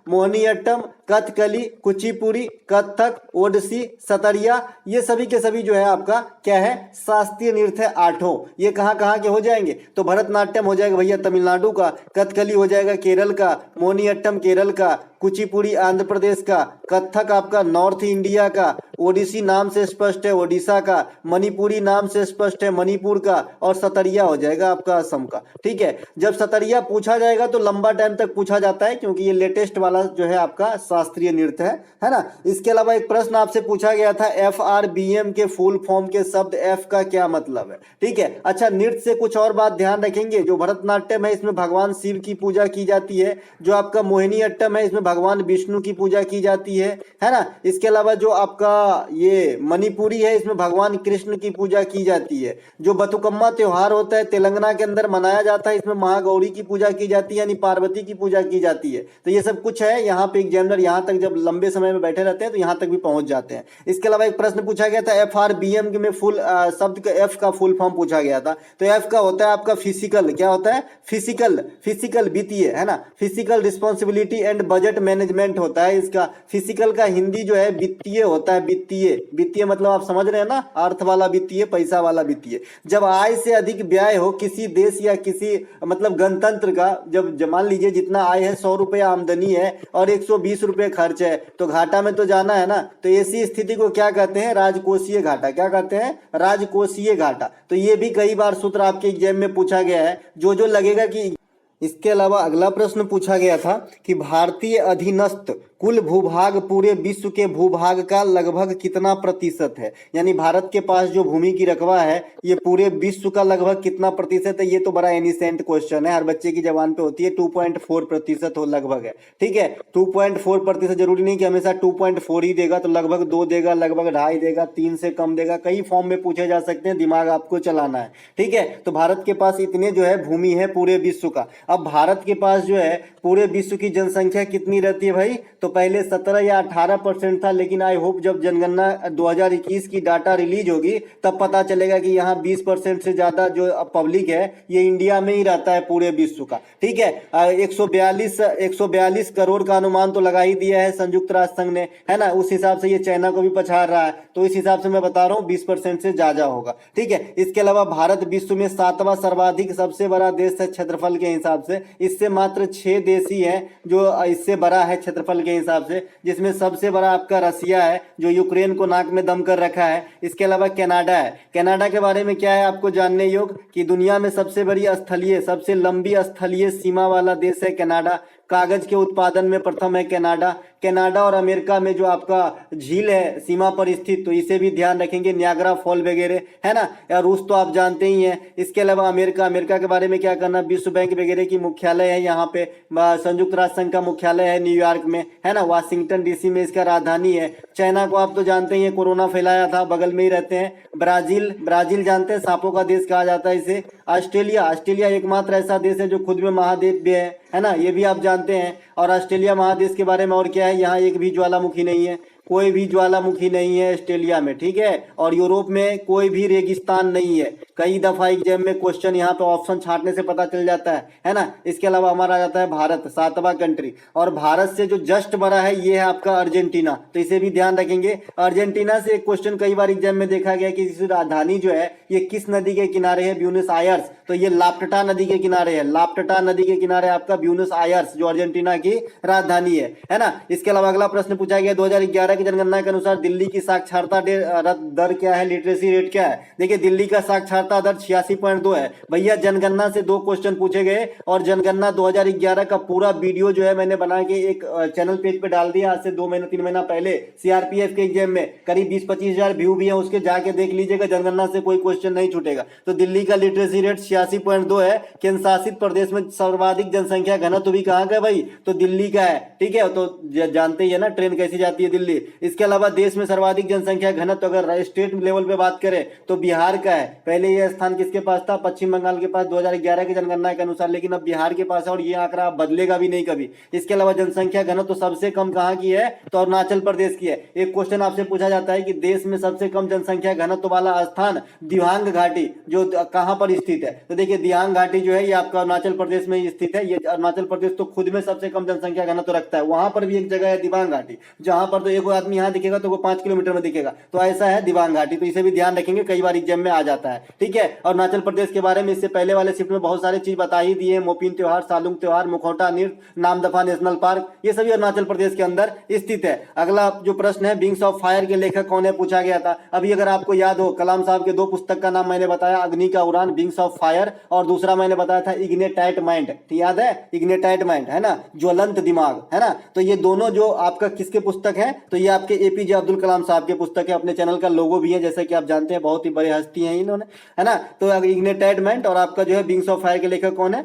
मोहिनीअट्टम, कथकली, कुचिपुड़ी, कथक, ओडिसी, सतरिया, ये सभी के सभी जो है आपका क्या है, शास्त्रीय नृत्य है 8। ये कहाँ कहाँ के हो जाएंगे? तो भरतनाट्यम हो जाएगा भैया तमिलनाडु का, कथकली हो जाएगा केरल का, मोहिनीअट्टम केरल का, कुचिपुड़ी आंध्र प्रदेश का, कथक आपका नॉर्थ इंडिया का, ओडिसी नाम से स्पष्ट है ओडिशा का, मणिपुरी नाम से स्पष्ट है मणिपुर का, और सतरिया हो जाएगा आपका असम का। ठीक है, जब सतरिया पूछा जाएगा तो लंबा टाइम तक पूछा जाता है, क्योंकि ये लेटेस्ट वाला जो है आपका शास्त्रीय नृत्य है ना। इसके अलावा एक प्रश्न आपसे पूछा गया था, FRBM के फुल फॉर्म के शब्द F का क्या मतलब है? ठीक है, अच्छा, नृत्य से कुछ और बात ध्यान रखेंगे। जो भरतनाट्यम है इसमें भगवान शिव की पूजा की जाती है, जो आपका मोहिनीअट्टम है इसमें भगवान विष्णु की पूजा की जाती है ना। इसके अलावा जो आपका ये मणिपुरी है इसमें भगवान कृष्ण की पूजा की जाती है। जो बतुकम्मा त्योहार होता है तेलंगाना के अंदर मनाया जाता है, इसमें महागौरी की पूजा की जाती है, यानी पार्वती की पूजा की जाती है। तो ये सब कुछ है, यहाँ पे एग्जामिनर यहाँ तक जब लंबे समय में बैठे रहते हैं तो यहाँ तक भी पहुंच जाते हैं। इसके अलावा एक प्रश्न पूछा गया था, FRBM में फुल शब्द का F का फुल फॉर्म पूछा गया था। तो F का होता है आपका फिजिकल, क्या होता है? फिजिकल वित्तीय, है ना। Physical responsibility and budget management होता है इसका। फिजिकल का हिंदी जो है वित्तीय होता है। वित्तीय मतलब आप समझ रहे हैं ना, अर्थ वाला वित्तीय, पैसा वाला वित्तीय। जब आय से अधिक व्यय हो किसी देश या किसी मतलब गणतंत्र का, जब मान लीजिए जितना आय है 100 रुपये आमदनी है और 120 रुपये खर्च है, तो घाटा में तो जाना है ना। तो ऐसी स्थिति को क्या कहते हैं? राजकोषीय घाटा। क्या कहते हैं? राजकोषीय घाटा। तो ये भी कई बार सूत्र आपके एग्जाम में पूछा गया है, जो लगेगा कि। इसके अलावा अगला प्रश्न पूछा गया था कि भारतीय अधीनस्थ कुल भूभाग पूरे विश्व के भूभाग का लगभग कितना प्रतिशत है? यानी भारत के पास जो भूमि की रकबा है ये पूरे विश्व का लगभग कितना प्रतिशत है? ये तो बड़ा एनिसेंट क्वेश्चन है, हर बच्चे की जबान पे होती है। 2.4% हो लगभग है। ठीक है, 2.4%। जरूरी नहीं कि हमेशा 2.4 ही देगा, तो लगभग 2 देगा, लगभग 2.5 देगा, 3 से कम देगा, कई फॉर्म में पूछे जा सकते हैं, दिमाग आपको चलाना है। ठीक है, तो भारत के पास इतने जो है भूमि है पूरे विश्व का। अब भारत के पास जो है पूरे विश्व की जनसंख्या कितनी रहती है भाई? तो पहले 17 या 18% था, लेकिन आई होप जब जनगणना 2021 की डाटा रिलीज होगी तब पता चलेगा कि यहाँ 20% से ज्यादा जो पब्लिक है ये इंडिया में ही रहता है पूरे विश्व का। ठीक है, 142 करोड़ का अनुमान तो लगा ही दिया है संयुक्त राष्ट्र संघ ने, है ना। उस हिसाब से ये चाइना को भी पछाड़ रहा है, तो इस हिसाब से मैं बता रहा हूँ 20% से ज्यादा होगा। ठीक है, इसके अलावा भारत विश्व में 7वां सर्वाधिक सबसे बड़ा देश है क्षेत्रफल के हिसाब से। इससे मात्र 6 देश ही है जो इससे बड़ा है क्षेत्रफल के हिसाब से, जिसमें सबसे बड़ा आपका रसिया है जो यूक्रेन को नाक में दम कर रखा है। इसके अलावा कनाडा है। कनाडा के बारे में क्या है आपको जानने योग्य कि दुनिया में सबसे बड़ी स्थलीय, सबसे लंबी स्थलीय सीमा वाला देश है कनाडा। कागज के उत्पादन में प्रथम है कनाडा। कनाडा और अमेरिका में जो आपका झील है सीमा पर स्थित, तो इसे भी ध्यान रखेंगे, नियाग्रा फॉल वगैरह, है ना। या रूस तो आप जानते ही हैं। इसके अलावा अमेरिका के बारे में क्या करना, विश्व बैंक वगैरह की मुख्यालय है यहाँ पे। संयुक्त राष्ट्र संघ का मुख्यालय है न्यूयॉर्क में, है ना। वाशिंगटन DC में इसका राजधानी है। चाइना को आप तो जानते ही हैं, कोरोना फैलाया था, बगल में ही रहते हैं। ब्राजील जानते हैं, सांपों का देश कहा जाता है इसे। ऑस्ट्रेलिया एकमात्र ऐसा देश है जो खुद में महाद्वीप भी है ना, ये भी आप जानते हैं। और ऑस्ट्रेलिया महादेश के बारे में और क्या है, यहाँ एक भी ज्वालामुखी नहीं है, कोई भी ज्वालामुखी नहीं है ऑस्ट्रेलिया में। ठीक है, और यूरोप में कोई भी रेगिस्तान नहीं है। कई दफा एग्जाम में क्वेश्चन यहाँ पे ऑप्शन छांटने से पता चल जाता है ना। इसके अलावा हमारा आ जाता है भारत, 7वां कंट्री। और भारत से जो जस्ट बड़ा है ये है आपका अर्जेंटीना, तो इसे भी ध्यान रखेंगे। अर्जेंटीना से एक क्वेश्चन कई बार एग्जाम में देखा गया कि इसकी राजधानी जो है ये किस नदी के किनारे है? Buenos Aires. तो ये लाप्टटा नदी के किनारे है। लाप्टटा नदी के किनारे आपका ब्यूनस आयर्स जो अर्जेंटीना की राजधानी है ना। इसके अलावा अगला प्रश्न पूछा गया 2011 की जनगणना के अनुसार दिल्ली की साक्षरता दर क्या है, लिटरेसी रेट क्या है? देखिए, दिल्ली का साक्षरता दर 86.2 है। भैया जनगणना से 2 क्वेश्चन पूछे गए, और जनगणना 2011 का पूरा वीडियो जो है मैंने बना के एक चैनल पेज पे डाल दिया आज से 2-3 महीना पहले। CRPF के एग्जाम में करीब 20-25 हजार व्यू भी है, उसके जाके देख लीजिएगा, जनगणना से कोई क्वेश्चन नहीं छूटेगा। तो दिल्ली का लिटरेसी रेट 86.2 है। केंद्र शासित प्रदेश में सर्वाधिक जनसंख्या घनत्व भी कहाँ का है भाई? तो दिल्ली का है। ठीक है, तो जानते ही है ना ट्रेन कैसी जाती है दिल्ली। इसके अलावा देश में सर्वाधिक जनसंख्या घनत्व अगर स्टेट लेवल पे बात करें तो बिहार का है। पहले ये स्थान किसके पास था? पश्चिम बंगाल के पास 2011 की जनगणना के अनुसार, लेकिन अब बिहार के पास है और ये आंकड़ा बदलेगा भी नहीं कभी। इसके अलावा जनसंख्या घनत्व तो सबसे कम कहाँ की है? तो अरुणाचल प्रदेश की है। एक क्वेश्चन आपसे पूछा जाता है कि देश में सबसे कम जनसंख्या घनत्व वाला स्थान दिबांग घाटी जो कहाँ पर स्थित है? तो देखिए दिबांग घाटी जो है ये आपका अरुणाचल प्रदेश में ही स्थित है। ये अरुणाचल प्रदेश तो खुद में सबसे कम जनसंख्या घनत्व रखता है। वहां पर भी एक जगह है दिबांग घाटी, जहां पर तो एक आदमी यहाँ दिखेगा तो वो 5 किलोमीटर में दिखेगा। तो ऐसा है दिबांग घाटी, तो इसे भी ध्यान रखेंगे, कई बार एग्जाम में आ जाता है। ठीक है, अरुणाचल प्रदेश के बारे में इससे पहले वाले शिफ्ट में बहुत सारी चीज बता ही दिए, मोपिन त्योहार, सालुंग त्योहार, मुखौटा नृत्य, नामदफा नेशनल पार्क, ये सभी अरुणाचल प्रदेश के अंदर स्थित है। अगला जो प्रश्न है, विंग्स ऑफ फायर के लेखक कौन है, पूछा गया था। अभी अगर आपको याद हो, कलाम साहब के 2 पुस्तक का नाम मैंने बताया, अग्नि का उड़ान विंग्स ऑफ फायर, और दूसरा मैंने बताया था इग्निटाइट माइंड, याद है? इग्निटाइट माइंड है ना, ज्वलंत दिमाग, है ना। तो ये दोनों जो आपका किसके पुस्तक है? तो ये आपके एपीजे अब्दुल कलाम साहब के पुस्तक है। अपने चैनल का लोगो भी है, जैसे कि आप जानते हैं, बहुत ही बड़े हस्ती हैं इन्होंने, है ना। तो इग्निटाइट माइंड और आपका जो है विंग्स ऑफ फायर के लेखक कौन है?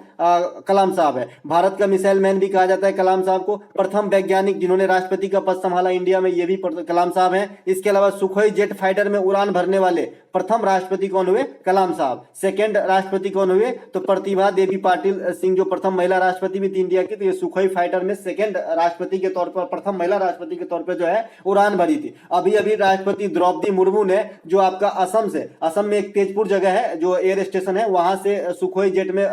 कलाम साहब है। भारत का मिसाइल मैन भी कहा जाता है कलाम साहब को। प्रथम वैज्ञानिक जिन्होंने राष्ट्रपति का पद संभाला इंडिया में, ये भी कलाम साहब हैं। इसके अलावा सुखोई जेट फाइटर में उड़ान भरने वाले प्रथम राष्ट्रपति कौन हुए? कलाम साहब। सेकंड राष्ट्रपति कौन हुए? तो प्रतिभा देवी पाटिल सिंह, जो प्रथम महिला राष्ट्रपति भी थी इंडिया की। तो ये सुखोई फाइटर में सेकंड राष्ट्रपति के तौर पर, प्रथम महिला राष्ट्रपति के तौर पर जो है उड़ान भरी थी। अभी अभी राष्ट्रपति द्रौपदी मुर्मू ने जो आपका असम में एक तेजपुर जगह है जो एयर स्टेशन है, वहां से सुखोई जेट में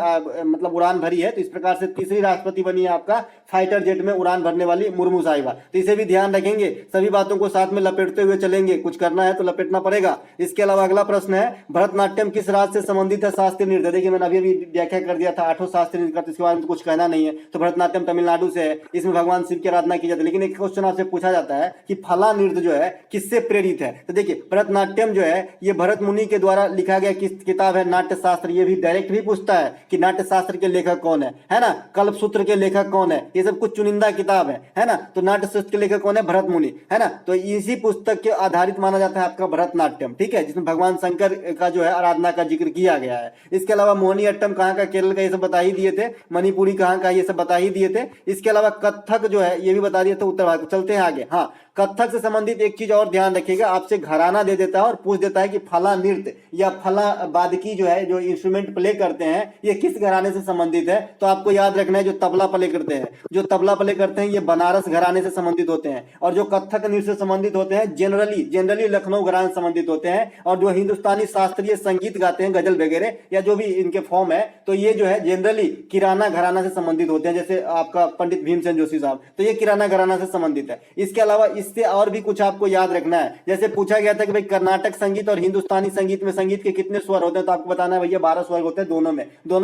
मतलब उड़ान भरी है। तो इस प्रकार से तीसरी राष्ट्रपति बनी है आपका फाइटर जेट में उड़ान भरने वाली मुर्मू साहिबा। तो इसे भी ध्यान रखेंगे, सभी बातों को साथ में लपेटते हुए चलेंगे, कुछ करना है तो लपेटना पड़ेगा। इसके अलावा अगला प्रश्न है, भरतनाट्यम किस राज्य से संबंधित है? शास्त्रीय नृत्य। देखिए मैंने अभी व्याख्या कर दिया था, 8 शास्त्रीय नृत्य, इसके बारे में कुछ कहना नहीं है। तो भरतनाट्यम तमिलनाडु से है, इसमें भगवान शिव की आराधना की जाती है। लेकिन एक क्वेश्चन आपसे पूछा जाता है कि फला नृत्य जो है किससे प्रेरित है? तो देखिए भरतनाट्यम जो है ये भरत मुनि के द्वारा लिखा गया किस किताब है? नाट्य शास्त्र। ये भी डायरेक्ट भी पूछता है कि नाट्य शास्त्र के लेखक कौन है ना। कल्पसूत्र के लेखक कौन है? ये सब कुछ चुनिंदा किताब है ना। तो नाट्य शास्त्र के लेखक कौन है? भरत मुनि, है ना। तो इसी पुस्तक के आधारित माना जाता है आपका भरतनाट्यम, ठीक है, जिसमें भगवान शंकर का जो है आराधना का जिक्र किया गया है। इसके अलावा मोहिनीअट्टम कहाँ का? केरल का, ये सब बता ही दिए थे। मणिपुरी कहाँ का? ये सब बता ही दिए थे। इसके अलावा कथक जो है ये भी बता दिए थे, उत्तर भारत। चलते हैं आगे। हाँ, कथक से संबंधित एक चीज और ध्यान रखिएगा, आपसे घराना दे देता है और पूछ देता है कि फला नृत्य या फला वादकी जो है, जो इंस्ट्रूमेंट प्ले करते हैं, ये किस घराने से संबंधित है? तो आपको याद रखना है जो तबला प्ले करते हैं, जो तबला प्ले करते हैं, ये बनारस घराने से संबंधित होते हैं। और जो कथक नृत्य से संबंधित होते हैं जनरली लखनऊ घराने से संबंधित होते हैं। और जो हिंदुस्तानी शास्त्रीय संगीत गाते हैं, गजल वगैरह या जो भी इनके फॉर्म है, तो ये जो है जनरली किराना घराना से संबंधित होते हैं, जैसे आपका पंडित भीमसेन जोशी साहब, तो ये किराना घराना से संबंधित है। इसके अलावा इससे और भी कुछ आपको याद रखना है। जैसे पूछा गया था कि भाई कर्नाटक संगीत और हिंदुस्तानी संगीत में संगीत के कितने स्वर होते हैं? तो आपको बताना है भैया 12 स्वर होते हैं, दोनों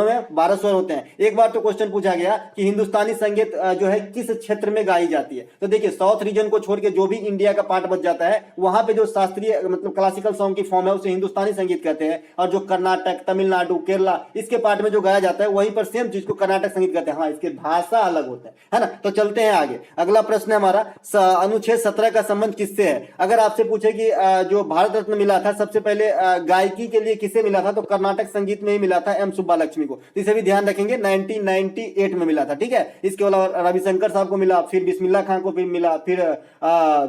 में 12 स्वर होते हैं। एक बार तो क्वेश्चन पूछा गया कि हिंदुस्तानी संगीत जो है किस क्षेत्र में गाई जाती है? तो देखिए साउथ रीजन को छोड़ के जो भी इंडिया का पार्ट बच जाता है, वहां पे जो शास्त्रीय मतलब क्लासिकल सॉन्ग की फॉर्म है उसे हिंदुस्तानी संगीत कहते हैं। और जो कर्नाटक, तमिलनाडु, केरला, इसके पार्ट में जो गाया जाता है वहीं पर सेम चीज को कर्नाटक संगीत कहते हैं। हाँ, इसके भाषा अलग होते हैं, है ना। तो चलते हैं आगे। अगला प्रश्न है हमारा, अनुच्छेद 17 का संबंध किससे है? अगर आपसे पूछे कि जो भारत रत्न मिला था सबसे पहले गायकी के लिए किसे मिला था? तो कर्नाटक संगीत में ही मिला था, एम सुब्बालक्ष्मी को। तो इसे भी ध्यान रखेंगे, 1998 में मिला था, ठीक है। इसके अलावा रविशंकर साहब को मिला, फिर बिस्मिल्लाह खान को भी मिला, फिर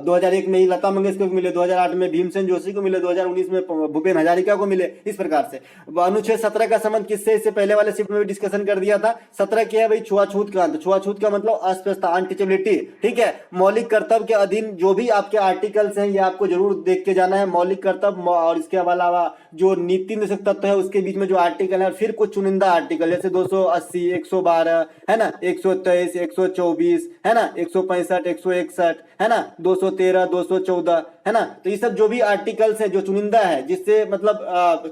2001 में ही लता मंगेशकर को मिले, 2008 में भीमसेन जोशी को मिले, 2019 में भूपेन हजारिका को मिले। इस प्रकार से अनुच्छेद 17 का संबंध किससे, इससे पहले वाले शिफ्ट में भी डिस्कशन कर दिया था। 17 क्या है भाई? छुआछूत का अंत। छुआछूत का मतलब अस्पृश्यता, अनटचेबिलिटी, ठीक है। मौलिक कर्तव्य के अधीन जो भी आपके आर्टिकल्स हैं ये आपको जरूर देख के जाना है। मौलिक कर्तव्य और इसके अलावा जो नीति निषेध तत्व है उसके बीच में जो आर्टिकल है, और फिर कुछ चुनिंदा आर्टिकल जैसे 280, 112, है ना, 123, 124, है ना, 165, 161, है ना, 213, 214, है ना। तो ये सब जो भी आर्टिकल्स हैं जो चुनिंदा है, जिससे मतलब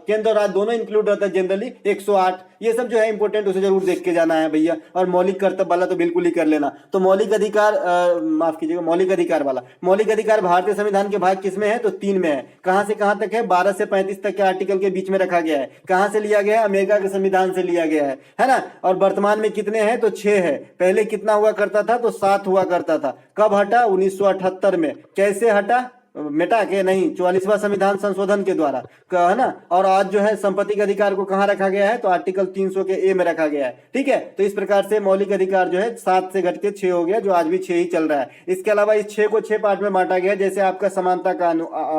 केंद्र और राज्य दोनों इंक्लूड रहता है जनरली, 108, ये सब जो है इंपॉर्टेंट, उसे जरूर देख के जाना है भैया। और मौलिक कर्तव्य वाला तो बिल्कुल ही कर लेना। तो मौलिक अधिकार, माफ कीजिएगा, मौलिक अधिकार वाला, मौलिक अधिकार भारतीय संविधान के भाग किसमें है? तो 3 में है। कहां से कहां तक है? 12 से 35 तक के आर्टिकल के बीच में रखा गया है। कहां से लिया गया है? अमेरिका के संविधान से लिया गया है ना। और वर्तमान में कितने हैं? तो 6 है। पहले कितना हुआ करता था? तो 7 हुआ करता था। कब हटा? 1978 में। कैसे हटा? मिटा के नहीं, 44वां संविधान संशोधन के द्वारा है ना। और आज जो है संपत्ति के अधिकार को कहाँ रखा गया है, तो आर्टिकल 300 के ए में रखा गया है। ठीक है, तो इस प्रकार से मौलिक अधिकार जो है 7 से घट के 6 हो गया, जो आज भी 6 ही चल रहा है। इसके अलावा इस 6 को 6 पार्ट में बांटा गया है। जैसे आपका समानता का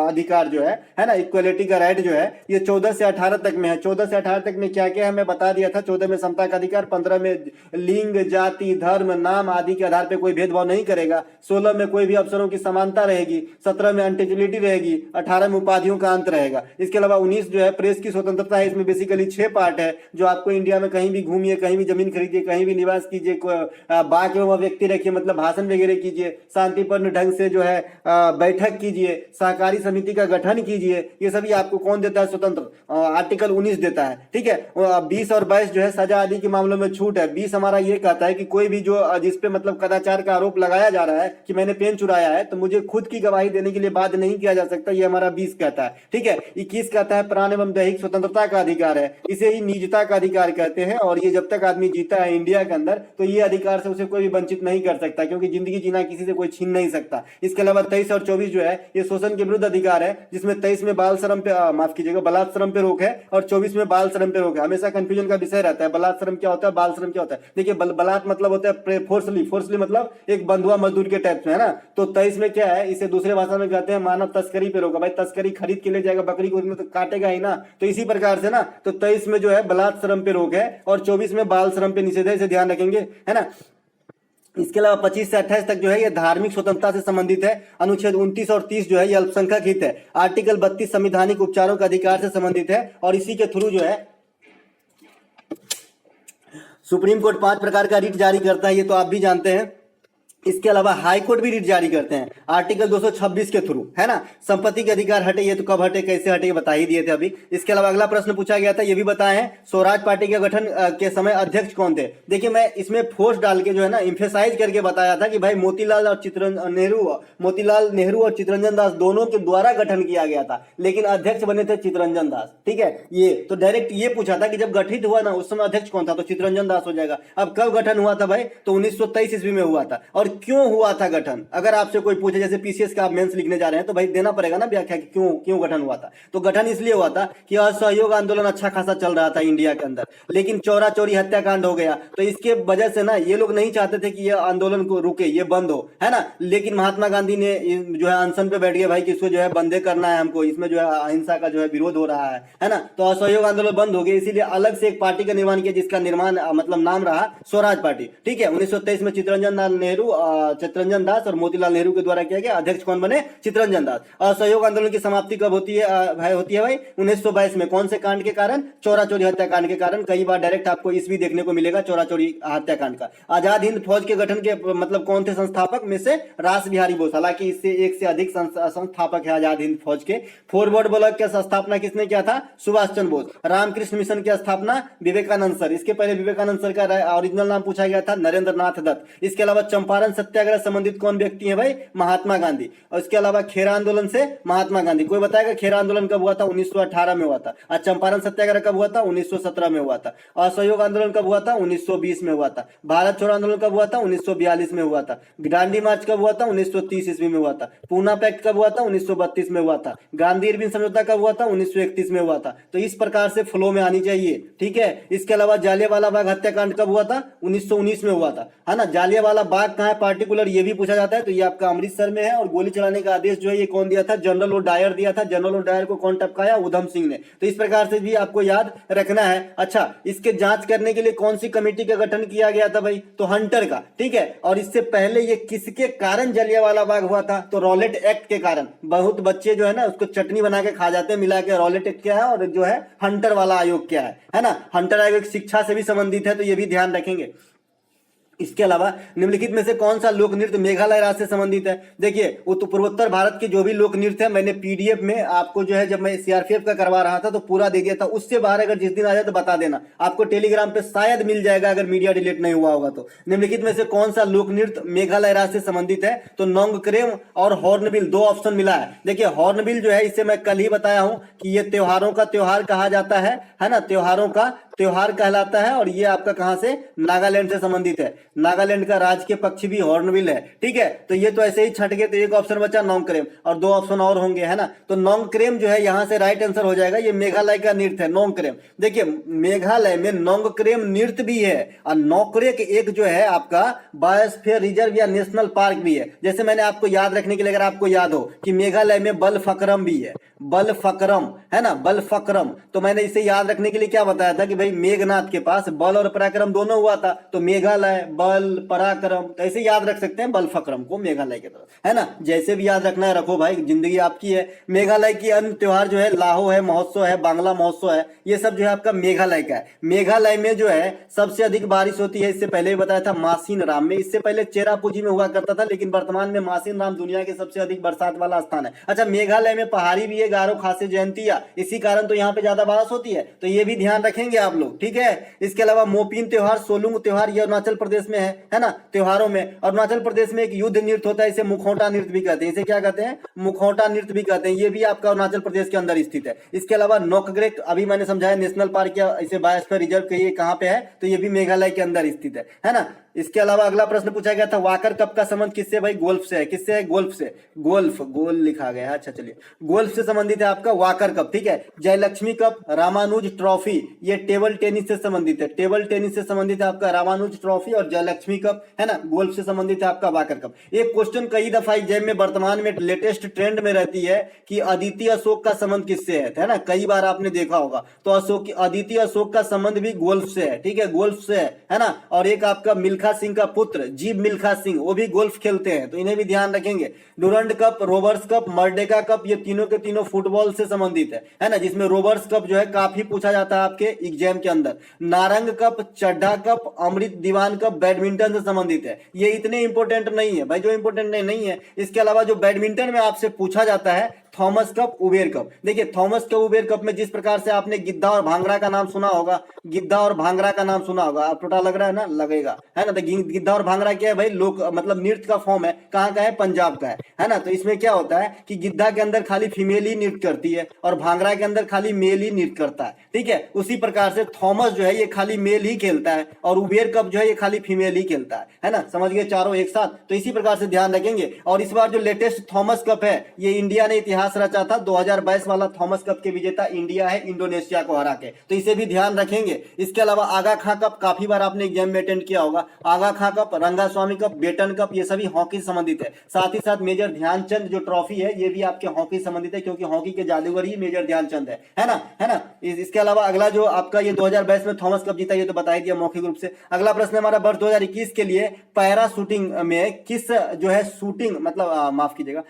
अधिकार जो है ना, इक्वलिटी का राइट जो है, ये 14 से 18 तक में है। 14 से 18 तक में क्या क्या है मैं बता दिया था। 14 में समता का अधिकार, 15 में लिंग, जाति, धर्म, नाम आदि के आधार पर कोई भेदभाव नहीं करेगा। 16 में कोई भी अवसरों की समानता रहेगी। 17 में अनटचेबिलिटी रहेगी। 18 में उपाधियों का अंत रहेगा। इसके अलावा 19 जो है प्रेस की स्वतंत्रता है। इसमें बेसिकली 6 पार्ट है, जो आपको इंडिया में कहीं भी घूमिए, कहीं भी जमीन खरीदिए, कहीं भी निवास कीजिए, बाग एवं व्यक्ति रखिए, मतलब भाषण वगैरह कीजिए, शांतिपूर्ण ढंग से जो है बैठक कीजिए, सहकारी समिति का गठन कीजिए, ये सभी आपको कौन देता है, स्वतंत्र आर्टिकल 19 देता है। ठीक है, 20 और 22 जो है सजा आदि के मामलों में छूट है। 20 हमारा ये कहता है कि कोई भी जो जिसपे मतलब कदाचार का आरोप लगाया जा रहा है कि मैंने पेन चुराया है, तो मुझे खुद की गवाही देने के लिए बाध्य नहीं किया जा सकता, ये हमारा 20 कहता है। ठीक है, 21 कहता है प्राण एवं दैहिक स्वतंत्रता का अधिकार है, इसे ही निजता का अधिकार कहते हैं। और ये जब तक आदमी जीता है इंडिया के अंदर, तो ये अधिकार से उसे कोई भी वंचित नहीं कर सकता, क्योंकि जिंदगी जीना किसी से कोई छीन नहीं सकता। इसके अलावा 23 और 24 जो है ये शोषण के विरुद्ध अधिकार है, जिसमें 23 में बाल श्रम पे माफ कीजिएगा बलात् श्रम पे रोक है, और 24 में बाल श्रम पे रोक है। हमेशा कंफ्यूजन का विषय रहता है, बलात् श्रम क्या होता है, बाल श्रम क्या होता है। देखिए बलात् मतलब होता है फोर्सली, फोर्सली मतलब एक बंधुआ मजदूर के टाइप में, है ना। तो 23 में क्या है, इसे दूसरे भाषा में कहते हैं मानव तस्करी पे रोका। भाई तस्करी खरीद के ले जाएगा बकरी को, उसमें तो काटेगा ही ना। तो इसी प्रकार से ना, तो 23 में जो है बलात् श्रम पे रोक है, और 24 में बाल श्रम पे निषेध है, इसे ध्यान रखेंगे, है ना। इसके अलावा 25 से 28 तक जो है ये धार्मिक स्वतंत्रता से संबंधित है। अनुच्छेद 29 और 30 जो है ये अल्पसंख्यक हित है। आर्टिकल 32 संवैधानिक उपचारों का अधिकार से संबंधित है, और इसी के थ्रू जो है सुप्रीम कोर्ट 5 प्रकार का रिट जारी करता है, ये तो आप भी जानते हैं। इसके अलावा हाई कोर्ट भी रिट जारी करते हैं आर्टिकल 226 के थ्रू, है ना। संपत्ति के अधिकार हटे, ये तो कब हटे कैसे हटे ये बता ही दिए थे अभी। इसके अलावा अगला प्रश्न पूछा गया था, ये भी बताए हैं स्वराज पार्टी के गठन के समय अध्यक्ष कौन थे। देखिए मैं इसमें फोर्स डाल के जो है ना इंफेसाइज करके बताया था कि भाई मोतीलाल नेहरू और चितरंजन दास दोनों के द्वारा गठन किया गया था, लेकिन अध्यक्ष बने थे चितरंजन दास। ठीक है, ये तो डायरेक्ट ये पूछा था कि जब गठित हुआ ना उस समय अध्यक्ष कौन था, तो चितरंजन दास हो जाएगा। अब कब गठन हुआ था भाई, तो 1923 ईस्वी में हुआ था। और क्यों हुआ था गठन, अगर आपसे कोई पूछे, जैसे पीसीएस का आप मेंस लिखने जा रहे हैं, तो भाई देना पड़ेगा ना व्याख्या कि क्यों गठन हुआ था। तो गठन इसलिए हुआ था कि असहयोग आंदोलन अच्छा खासा चल रहा था इंडिया के अंदर, लेकिन चौरा चौरी हत्याकांड हो गया, तो इसके वजह से ना ये लोग नहीं चाहते थे कि ये आंदोलन को रुके, ये बंद हो, है ना। लेकिन महात्मा गांधी ने जो है अनशन पे बैठ गए भाई कि इसको जो है बंदे करना है हमको, इसमें जो है अहिंसा का जो है विरोध हो रहा है ना। तो असहयोग आंदोलन बंद हो गया, इसीलिए अलग से एक पार्टी का निर्माण किया, जिसका निर्माण मतलब नाम रहा स्वराज पार्टी। ठीक है, 1923 में चितरंजन दास और मोतीलाल नेहरू के द्वारा किया गया। अध्यक्ष कौन बने, चितरंजन दास। असहयोग आंदोलन की समाप्ति कब होती है भाई, 1922 में। कौन से कांड के कारण, चौरा चौरी हत्याकांड के कारण। कई बार डायरेक्ट आपको ईस्वी देखने को मिलेगा चौरा चौरी हत्याकांड का। आजाद हिंद फौज के गठन के मतलब कौन थे संस्थापक में से, रास बिहारी बोस। हालांकि इससे एक से अधिक संस्थापक है आजाद हिंद फौज के। फॉरवर्ड ब्लॉक की स्थापना किसने किया था, सुभाष चंद्र बोस। रामकृष्ण मिशन की स्थापना विवेकानंद सर। इसके पहले विवेकानंद सर का ओरिजिनल नाम पूछा गया था नरेंद्र नाथ दत्त। इसके अलावा चंपारण सत्याग्रह संबंधित कौन व्यक्ति है भाई, महात्मा गांधी। और इसके अलावा खेरा आंदोलन से महात्मा गांधी। कोई बताएगा खेरा आंदोलन कब हुआ था, 1918 में हुआ था। और चंपारण सत्याग्रह कब हुआ था, 1917 में हुआ था। असहयोग आंदोलन कब हुआ था, 1920 में हुआ था। भारत छोड़ो आंदोलन कब हुआ था, 1942 में हुआ था। दांडी मार्च कब हुआ था, 1930 ईस्वी में हुआ था। पूना पैक्ट कब हुआ था, 1932 में हुआ था। गांधी इरविन समझौता कब हुआ था, 1931 में हुआ था। तो इस प्रकार से फ्लो में आनी चाहिए। ठीक है, इसके अलावा जालियांवाला बाग हत्याकांड कब हुआ था, 1919 में हुआ था, है ना। जालियांवाला बाग कहाँ है पार्टिकुलर, ये भी पूछा जाता है। तो ये आपका अमृतसर में है। और गोली चलाने का आदेश जो है ये कौन दिया था, जनरल ओ डायर दिया था। जनरल ओ डायर को कौन टपकाया, उधम सिंह ने। तो इस प्रकार से भी आपको याद रखना है। अच्छा, इसके जांच करने के लिए कौन सी कमेटी का गठन किया गया था भाई, तो हंटर का। ठीक है, और इससे पहले ये किसके कारण जलियांवाला बाग हुआ था, तो रॉलेट एक्ट के कारण। बहुत बच्चे जो है ना उसको चटनी बना के खा जाते हैं मिला के। रॉलेट एक्ट क्या है और जो है हंटर वाला आयोग क्या है ना। हंटर आयोग शिक्षा से भी संबंधित है, तो ये भी ध्यान रखेंगे। इसके अलावा निम्नलिखित में से कौन सा लोक नृत्य मेघालय राज्य से संबंधित है। देखिए पूर्वोत्तर भारत के जो भी लोक नृत्य है, मैंने पीडीएफ में आपको जो है जब मैं सीआरपीएफ का करवा रहा था तो पूरा दे दिया था। उससे बाहर अगर जिस दिन आ जाए तो बता देना, आपको टेलीग्राम पे शायद मिल जाएगा अगर मीडिया डिलीट नहीं हुआ होगा तो। निम्नलिखित में से कौन सा लोक नृत्य मेघालय राज्य से संबंधित है, तो नोंगक्रेम और हॉर्नबिल, दो ऑप्शन मिला है। देखिए हॉर्नबिल जो है इसे मैं कल ही बताया हूं कि ये त्योहारों का त्योहार कहा जाता है ना, त्योहारों का त्योहार कहलाता है और ये आपका कहाँ से, नागालैंड से संबंधित है। नागालैंड का राज के पक्षी भी हॉर्नबिल है, ठीक है। तो ये तो ऐसे ही छट गए, तो एक ऑप्शन बचा नोंगक्रेम और दो ऑप्शन और होंगे, है ना। तो नोंगक्रेम जो है यहाँ से राइट आंसर हो जाएगा। ये मेघालय का नृत्य है नोंगक्रेम। देखिए मेघालय में नोंगक्रेम नृत्य भी है और नोकरेक एक जो है आपका बायोस्फीयर रिजर्व या नेशनल पार्क भी है। जैसे मैंने आपको याद रखने के लिए, अगर आपको याद हो कि मेघालय में बलफकरम भी है, बलफकरम है ना, बलफकरम। तो मैंने इसे याद रखने के लिए क्या बताया था कि भाई मेघनाथ के पास बल और पराक्रम दोनों हुआ था, तो मेघालय बल पराक्रम, तो ऐसे याद रख सकते हैं बलफकरम को मेघालय के तरफ, है ना। जैसे भी याद रखना है रखो भाई, जिंदगी आपकी है। मेघालय की अन्य त्योहार जो है लाहो है, महोत्सव है, बांग्ला महोत्सव है, ये सब जो है आपका मेघालय का है। मेघालय में जो है सबसे अधिक बारिश होती है, इससे पहले भी बताया था मासिन राम में, इससे पहले चेरापूंजी में हुआ करता था, लेकिन वर्तमान में मासिन राम दुनिया के सबसे अधिक बरसात वाला स्थान है। अच्छा मेघालय में पहाड़ी भी है, गारो खासी जयंतिया, इसी कारण तो यहाँ पे ज्यादा बारिश होती है, तो ये भी ध्यान रखेंगे आप लोग, ठीक है। इसके अलावा मोपिन त्योहार, सोलुंग त्योहार, ये अरुणाचल प्रदेश में है ना। त्योहारों में अरुणाचल प्रदेश में एक युद्ध नृत्य होता है, इसे मुखौटा नृत्य भी कहते हैं, इसे क्या कहते हैं, मुखौटा नृत्य भी कहते हैं, ये भी आपका अरुणाचल प्रदेश के अंदर स्थित है। इसके अलावा नोकग्रेक, अभी मैंने समझाया नेशनल पार्क या इसे बायोस्फीयर रिजर्व के, ये कहाँ पे है, तो ये भी मेघालय के अंदर स्थित है ना। इसके अलावा अगला प्रश्न पूछा गया था वाकर कप का संबंध किससे, भाई गोल्फ से है। किससे है, गोल्फ से, गोल्फ, गोल लिखा गया है, अच्छा चलिए, गोल्फ से संबंधित है आपका वाकर कप, ठीक है। जयलक्ष्मी कप, रामानुज ट्रॉफी, ये टेबल टेनिस से संबंधित है, टेबल टेनिस से संबंधित है आपका रामानुज ट्रॉफी और जयलक्ष्मी कप, है ना। गोल्फ से संबंधित है आपका वाकर कप। एक क्वेश्चन कई दफा एग्जाम में वर्तमान में लेटेस्ट ट्रेंड में रहती है कि अदिति अशोक का संबंध किससे है ना, कई बार आपने देखा होगा। तो अशोक, अदिति अशोक का संबंध भी गोल्फ से है, ठीक है, गोल्फ से है ना। और एक आपका मिल्खा सिंह का पुत्र जीव मिल्खा सिंह, वो भी गोल्फ खेलते हैं, तो इन्हें भी ध्यान रखेंगे। Durand cup, robbers cup, Merdeka cup, ये तीनों के तीनों फुटबॉल से संबंधित है ना, जिसमें रोबर्स कप जो है काफी पूछा जाता है आपके एग्जाम के अंदर। नारंग कप, चड्ढा कप, अमृत दीवान कप बैडमिंटन से संबंधित है। ये इतने इंपॉर्टेंट नहीं है भाई, जो इंपॉर्टेंट नहीं है। इसके अलावा जो बैडमिंटन में आपसे पूछा जाता है थॉमस कप, उबेर कप। देखिए थॉमस कप, उबेर कप में जिस प्रकार से आपने गिद्धा और भांगड़ा का नाम सुना होगा, गिद्धा और भांगड़ा का नाम सुना होगा, आप टोटा लग रहा है ना, लगेगा, है ना। तो गिद्धा और भांगड़ा क्या है भाई, लोक मतलब नृत्य का फॉर्म है, कहाँ का है, पंजाब का है ना। तो इसमें क्या होता है कि गिद्धा के अंदर खाली फीमेल ही नृत्य करती है और भांगड़ा के अंदर खाली मेल ही नृत्य करता है, ठीक है। उसी प्रकार से थॉमस जो है ये खाली मेल ही खेलता है और उबेर कप जो है ये खाली फीमेल ही खेलता है ना। समझ गए चारों एक साथ, तो इसी प्रकार से ध्यान रखेंगे। और इस बार जो लेटेस्ट थॉमस कप है, ये इंडिया ने इतिहास रचा था, 2022 वाला थॉमस कप के विजेता इंडिया है, इंडोनेशिया को हरा के, तो इसे भी ध्यान रखेंगे। इसके अलावा आगा खां कप, काफी बार आपने एग्जाम में अटेंड किया होगा। Aga Khan cup, Rangaswamy cup, Beighton cup, ये सभी हॉकी से संबंधित है। साथ ही साथ मेजर ध्यानचंद जो ट्रॉफी है, ये भी आपके हॉकी से संबंधित है, क्योंकि हॉकी के जादूगर ही मेजर ध्यानचंद है ना। इसके अलावा अगला जो आपका ये 2022 में थॉमस कप जीता, ये तो बता ही दिया मौखिक रूप से। अगला प्रश्न हमारा वर्ष 2021 के लिए पैरा शूटिंग में किस जो है शूटिंग, मतलब माफ कीजिएगा,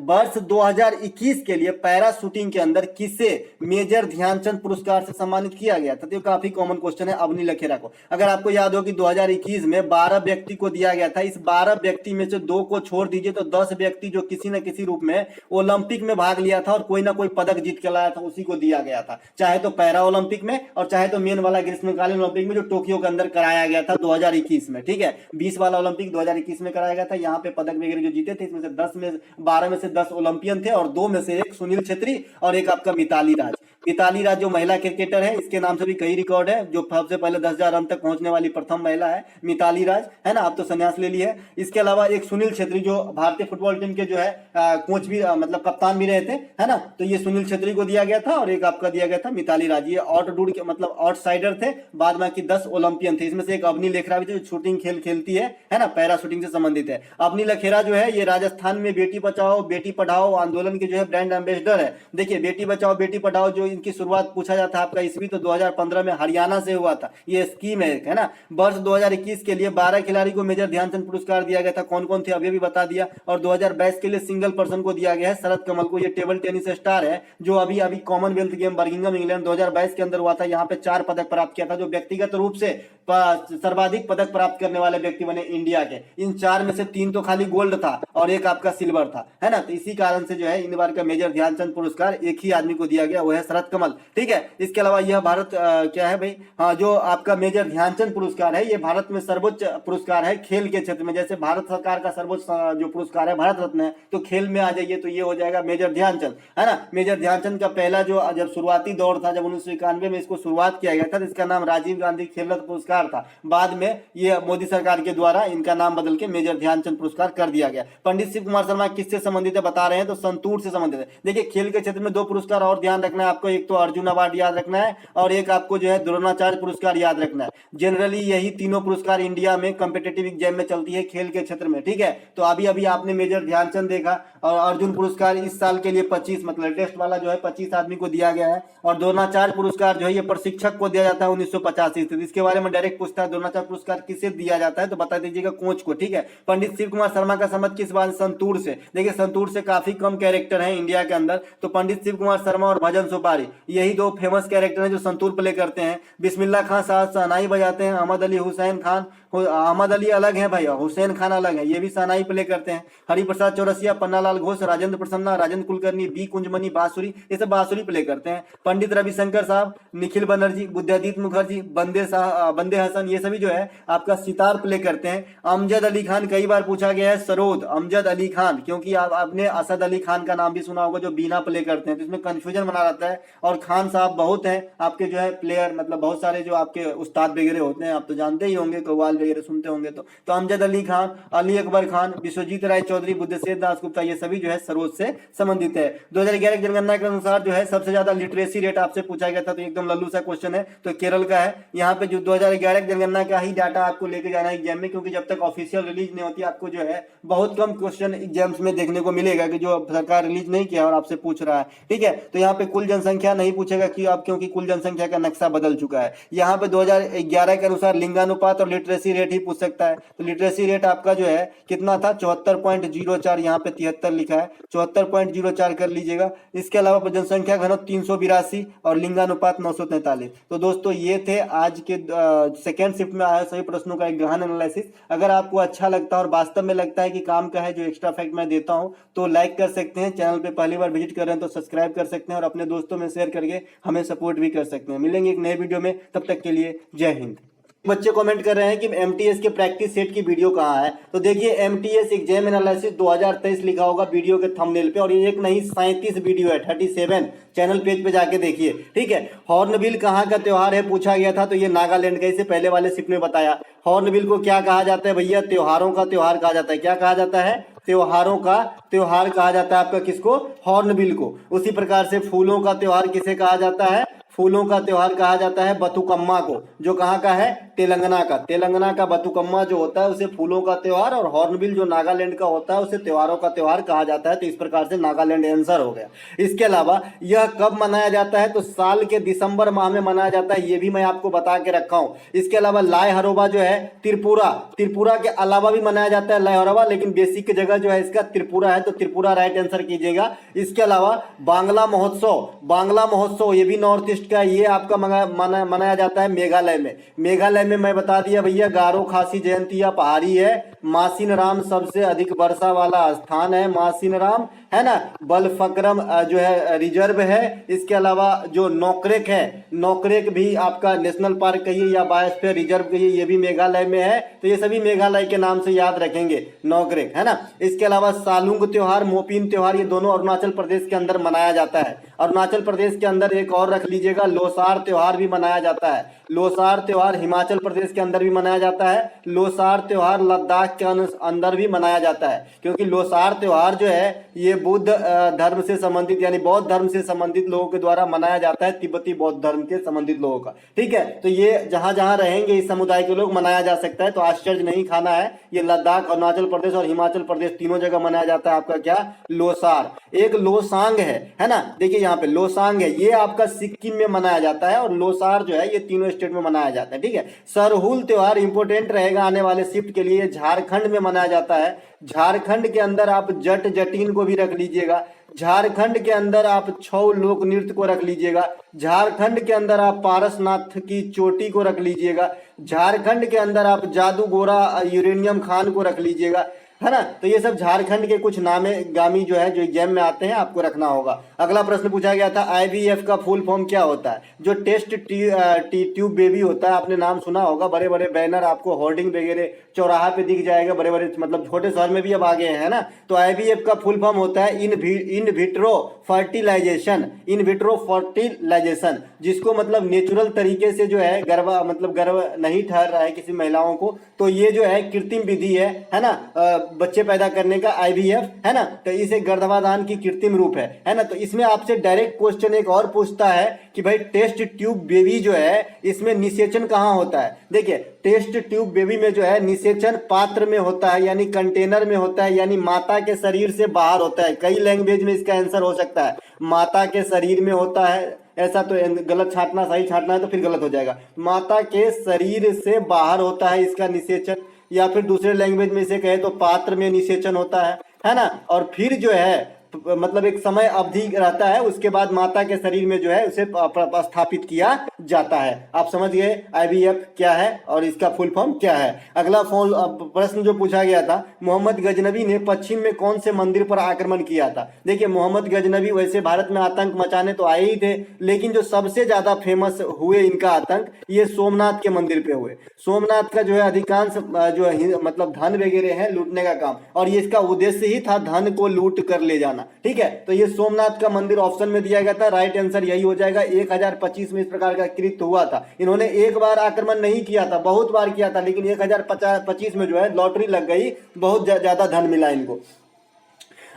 वर्ष 2021 के लिए पैरा शूटिंग के अंदर किसे मेजर ध्यानचंद पुरस्कार से सम्मानित किया गया था। तो काफी कॉमन क्वेश्चन है अवनी लखेरा को। अगर आपको याद हो कि 2021 में 12 व्यक्ति को दिया गया था, इस 12 व्यक्ति में से 2 को छोड़ दीजिए तो 10 व्यक्ति जो किसी न किसी रूप में ओलंपिक में भाग लिया था और कोई ना कोई पदक जीत के लाया था, उसी को दिया गया था, चाहे तो पैरा ओलंपिक में और चाहे तो मेन वाला ग्रीष्मकालीन ओलंपिक में जो टोक्यो के अंदर कराया गया था 2021 में, ठीक है। 20 वाला ओलंपिक 2021 में कराया गया था। यहाँ पे पदक वगैरह जो जीते थे, इसमें से 12 में से 10 ओलंपियन थे और 2 में से एक सुनील छेत्री और एक आपका मिताली राज। मिताली राज जो महिला क्रिकेटर है, इसके नाम से भी कई रिकॉर्ड है, जो सबसे पहले 10,000 रन तक पहुंचने वाली प्रथम महिला है मिताली राज, है ना। अब तो संन्यास ले ली है। इसके अलावा एक सुनील छेत्री जो भारतीय फुटबॉल टीम के जो है कोच भी मतलब कप्तान भी रहे थे, है ना। तो ये सुनील छेत्री को दिया गया था और एक आपका दिया गया था मिताली राज। ये आउटडोर के मतलब आउटसाइडर थे, बाद में की 10 ओलंपियन थे। इसमें से एक अवनी लखेरा भी जो शूटिंग खेल खेलती है ना, पैरा शूटिंग से संबंधित है। अवनी लखेरा जो है ये राजस्थान में बेटी बचाओ बेटी पढ़ाओ आंदोलन के जो है ब्रांड एम्बेसडर है। देखिए बेटी बचाओ बेटी पढ़ाओ जो इनकी शुरुआत पूछा जाता है आपका ईस्वी तो 2015 में हरियाणा से हुआ था, ये स्कीम है ना। वर्ष 2021 के लिए 12 खिलाड़ी को मेजर ध्यानचंद पुरस्कार दिया गया था। कौन कौन थे अभी भी बता दिया। और 2022 के लिए सिंगल पर्सन को दिया गया है शरद कमल को, ये टेबल टेनिस स्टार है जो अभी कॉमनवेल्थ गेम बर्मिंघम इंग्लैंड 2022 के अंदर हुआ था, यहाँ पे 4 पदक प्राप्त किया था, जो व्यक्तिगत रूप से सर्वाधिक पदक प्राप्त करने वाले व्यक्ति बने इंडिया के। इन 4 में से 3 तो खाली गोल्ड था और एक आपका सिल्वर था, है ना। तो इसी कारण से जो है इन बार का मेजर ध्यानचंद पुरस्कार एक ही आदमी को दिया गया, वो है शरद भारत कमल, ठीक है। इसके अलावा यह भारत क्या है भाई, हाँ, जो आपका मेजर ध्यानचंद पुरस्कार है, ये भारत में सर्वोच्च पुरस्कार है खेल के क्षेत्र में। जैसे भारत सरकार का सर्वोच्च जो पुरस्कार है भारत रत्न है, तो खेल में आ जाइए तो ये हो जाएगा मेजर ध्यानचंद, है ना। मेजर ध्यानचंद का पहला जो जब शुरुआती दौर था, जब 1991 में इसको शुरुआत किया गया था, तो इसका नाम राजीव गांधी खेल रत्न पुरस्कार था। बाद में ये मोदी सरकार के द्वारा इनका नाम बदल के मेजर ध्यानचंद पुरस्कार कर दिया गया। पंडित शिव कुमार शर्मा किससे संबंधित है बता रहे हैं, तो संतूर से संबंधित है। देखिए खेल के क्षेत्र में 2 पुरस्कार और ध्यान रखना है आपको, एक तो अर्जुन अवार्ड याद रखना है और एक आपको जो है द्रोणाचार्य पुरस्कार याद रखना है। जनरली यही तीनों पुरस्कार इंडिया में कॉम्पिटिटिव एग्जाम में चलती है खेल के क्षेत्र में, ठीक है। तो अभी अभी आपने मेजर ध्यानचंद देखा, और अर्जुन पुरस्कार इस साल के लिए 25 मतलब लेटेस्ट वाला जो है 25 आदमी को दिया गया है। और द्रोणाचार्य पुरस्कार जो है ये प्रशिक्षक को दिया जाता है 1985 से। इसके बारे में डायरेक्ट पूछता है द्रोणाचार्य पुरस्कार किसे दिया जाता है, तो बता दीजिएगा कोच को, ठीक है। पंडित शिव कुमार शर्मा का संबंध किस बात, संतूर से। देखिए संतूर से काफी कम कैरेक्टर है इंडिया के अंदर, तो पंडित शिव कुमार शर्मा और भजन सुपारी यही 2 फेमस कैरेक्टर हैं जो संतूर प्ले करते हैं। बिस्मिल्लाह खान साहब शहनाई बजाते हैं, अहमद अली हुसैन खान, अहमद अली अलग है भैया, हुसैन खान अलग है, ये भी शहनाई प्ले करते हैं। हरिप्रसाद चौरसिया, पन्नालाल घोष, राजेंद्र प्रसन्ना, राजेंद्र कुलकर्णी, बी कुंजमणि बांसुरी, ये सब बांसुरी प्ले करते हैं। पंडित रविशंकर साहब, निखिल बनर्जी, बुद्धादित्य मुखर्जी, बंदे हसन, ये सभी जो है आपका सितार प्ले करते हैं। अमजद अली खान कई बार पूछा गया है, सरोद अमजद अली खान, क्योंकि आपने असद अली खान का नाम भी सुना होगा जो बीना प्ले करते हैं, तो इसमें कंफ्यूजन बना रहता है। और खान साहब बहुत हैं आपके जो है प्लेयर, मतलब बहुत सारे जो आपके उस्ताद वगैरह होते हैं, आप तो जानते ही होंगे, कव्वाल वगैरह सुनते होंगे। तो अमजद अली खान, अली अकबर खान, विश्वजीत राय चौधरी, बुद्धसेन दासगुप्ता, ये सभी जो है सरोज से संबंधित है। 2011 की जनगणना के अनुसार जो है सबसे ज्यादा लिटरेसी रेट आपसे पूछा गया था, तो एकदम लल्लू सा क्वेश्चन है, तो केरल का है। यहाँ पे जो 2011 की जनगणना का ही डाटा आपको लेके जाना है एग्जाम में, क्योंकि जब तक ऑफिशियल रिलीज नहीं होती आपको जो है बहुत कम क्वेश्चन एग्जाम्स में देखने को मिलेगा कि जो सरकार रिलीज नहीं किया और आपसे पूछ रहा है, ठीक है। तो यहाँ पे कुल जनसंख्या नहीं पूछेगा कि आप, क्योंकि कुल जनसंख्या का नक्शा बदल चुका है। यहाँ पे 2011 के अनुसार लिंगानुपात और लिटरेसी रेट ही पूछ सकता है, तो लिटरेसी रेट आपका जो है कितना था 74.04, यहाँ पे 73 लिखा है, 74.04 कर लीजिएगा। इसके अलावा जनसंख्या घनत्व 382 और लिंगानुपात 943। तो दोस्तों ये थे आज के सेकेंड शिफ्ट में आए सभी प्रश्नों का एक गहन एनालिसिस। अगर आपको अच्छा लगता है और वास्तव में लगता है कि काम का है जो एक्स्ट्रा फैक्ट मैं देता हूं, तो लाइक कर सकते हैं। चैनल पे पहली बार विजिट कर रहे हैं तो सब्सक्राइब कर सकते हैं और अपने दोस्तों में शेयर करके हमें सपोर्ट भी कर सकते हैं। मिलेंगे एक नए वीडियो में, तब तक के लिए जय हिंद। बच्चे कमेंट कर रहे हैं कि एमटीएस के प्रैक्टिस सेट की वीडियो कहाँ है, तो देखिए एमटीएस एग्जाम एनालिसिस 2023 लिखा होगा वीडियो के थंबनेल पे, और ये एक नहीं 37 वीडियो है, 37 चैनल पेज पे जाके देखिए, ठीक है। हॉर्नबिल कहाँ का त्योहार है पूछा गया था, तो ये नागालैंड का, इसे पहले वाले शिफ्ट में बताया। हॉर्नबिल को क्या कहा जाता है भैया, त्योहारों का त्योहार कहा जाता है। क्या कहा जाता है, त्योहारों का त्योहार कहा जाता है आपका किसको, हॉर्नबिल को। उसी प्रकार से फूलों का त्योहार किसे कहा जाता है, फूलों का त्योहार कहा जाता है बथुकम्मा को, जो कहाँ का है, तेलंगाना का। तेलंगाना का बथुकम्मा जो होता है उसे फूलों का त्योहार, और हॉर्नबिल जो नागालैंड का होता है उसे त्योहारों का त्योहार कहा जाता है। तो इस प्रकार से नागालैंड आंसर हो गया। इसके अलावा यह कब मनाया जाता है, तो साल के दिसंबर माह में मनाया जाता है, ये भी मैं आपको बता के रखा हूं। इसके अलावा लाय हरोबा जो है त्रिपुरा के अलावा भी मनाया जाता है लाय हरोबा, लेकिन बेसिक की जगह जो है इसका त्रिपुरा है, तो त्रिपुरा राइट आंसर कीजिएगा। इसके अलावा बांग्ला महोत्सव ये भी नॉर्थ ईस्ट का, ये आपका मनाया जाता है मेघालय में। मेघालय में मैं बता दिया भैया, गारो खासी जयंतिया पहाड़ी है, मासिनराम सबसे अधिक वर्षा वाला स्थान है, मासिनराम है ना। बलफक्रम जो है रिजर्व है। इसके अलावा जो नोकरेक है, नोकरेक भी आपका नेशनल पार्क कहिए या बायोस्फीयर रिजर्व कहिए, ये भी मेघालय में है। तो ये सभी मेघालय के नाम से याद रखेंगे, नोकरेक, है ना। इसके अलावा सालुंग त्योहार, मोपिन त्योहार, ये दोनों अरुणाचल प्रदेश के अंदर मनाया जाता है। अरुणाचल प्रदेश के अंदर एक और रख लीजिएगा, लोसार त्योहार भी मनाया जाता है। लोसार त्योहार हिमाचल प्रदेश के अंदर भी मनाया जाता है। लोसार त्योहार लद्दाख के अंदर भी मनाया जाता है, क्योंकि लोसार त्योहार जो है ये बुद्ध धर्म से संबंधित यानी बौद्ध धर्म से संबंधित लोगों के द्वारा मनाया जाता है, तिब्बती बौद्ध धर्म के संबंधित लोगों का, ठीक है। तो ये जहां जहां रहेंगे इस समुदाय के लोग मनाया जा सकता है, तो आश्चर्य नहीं खाना है। ये लद्दाख, अरुणाचल प्रदेश और हिमाचल प्रदेश तीनों जगह मनाया जाता है आपका क्या, लोसार। एक लोसांग है ना, देखिए यहाँ पे लोसांग है, ये आपका सिक्किम में मनाया जाता है, और लोसार जो है ये तीनों स्टेट में मनाया जाता है, ठीक है। सरहुल त्योहार इंपोर्टेंट रहेगा आने वाले शिफ्ट के लिए, झारखंड में मनाया जाता है। झारखंड के अंदर आप जट जटीन को भी रख लीजिएगा। झारखंड के अंदर आप छऊ लोक नृत्य को रख लीजिएगा। झारखंड के अंदर आप पारसनाथ की चोटी को रख लीजिएगा। झारखंड के अंदर आप जादू गोरा यूरेनियम खान को रख लीजिएगा, है ना। तो ये सब झारखंड के कुछ नामे गामी जो है जो एग्जाम में आते हैं आपको रखना होगा। अगला प्रश्न पूछा गया था आईवीएफ का फुल फॉर्म क्या होता है। जो टेस्ट ट्यूब बेबी होता है, आपने नाम सुना होगा, बड़े बड़े बैनर आपको होर्डिंग वगैरह चौराहा पे दिख जाएगा, बड़े बड़े मतलब छोटे शहर में भी अब आ गए हैं ना। तो आईवीएफ का फुल फॉर्म होता है in vitro fertilisation, in vitro fertilisation, जिसको मतलब नेचुरल तरीके से जो है गर्भ नहीं ठहर रहा है किसी महिलाओं को, तो ये जो है कृत्रिम विधि है ना, बच्चे पैदा करने का आईवीएफ है ना, तो इसे गर्भाधान की कृत्रिम रूप है ना। तो इसमें आपसे डायरेक्ट क्वेश्चन एक और पूछता है कि भाई टेस्ट ट्यूब बेबी जो है इसमें निषेचन कहाँ होता है। देखिए टेस्ट ट्यूब बेबी में जो है निषेचन पात्र में होता है, यानी कंटेनर में होता है, यानी माता के शरीर से बाहर होता है। कई लैंग्वेज में इसका आंसर हो सकता है, माता के शरीर में होता है, ऐसा तो गलत छांटना, सही छांटना है तो फिर गलत हो जाएगा। माता के शरीर से बाहर होता है इसका निषेचन, या फिर दूसरे लैंग्वेज में इसे कहे तो पात्र में निषेचन होता है ना। और फिर जो है मतलब एक समय अवधि रहता है, उसके बाद माता के शरीर में जो है उसे स्थापित किया जाता है। आप समझ गए आईवीएफ क्या है और इसका फुल फॉर्म क्या है। अगला प्रश्न जो पूछा गया था, मोहम्मद गजनबी ने पश्चिम में कौन से मंदिर पर आक्रमण किया था। देखिए मोहम्मद गजनबी वैसे भारत में आतंक मचाने तो आए ही थे, लेकिन जो सबसे ज्यादा फेमस हुए इनका आतंक ये सोमनाथ के मंदिर पे हुए। सोमनाथ का जो है अधिकांश जो है मतलब धन वगैरह है लूटने का काम, और ये इसका उद्देश्य ही था धन को लूट कर ले जाना। ठीक है, तो ये सोमनाथ का मंदिर ऑप्शन में दिया गया था, राइट आंसर यही हो जाएगा। 1025 में इस प्रकार का कृत्य हुआ था। इन्होंने एक बार आक्रमण नहीं किया था, बहुत बार किया था, लेकिन 1025 में जो है लॉटरी लग गई, बहुत ज्यादा धन मिला इनको।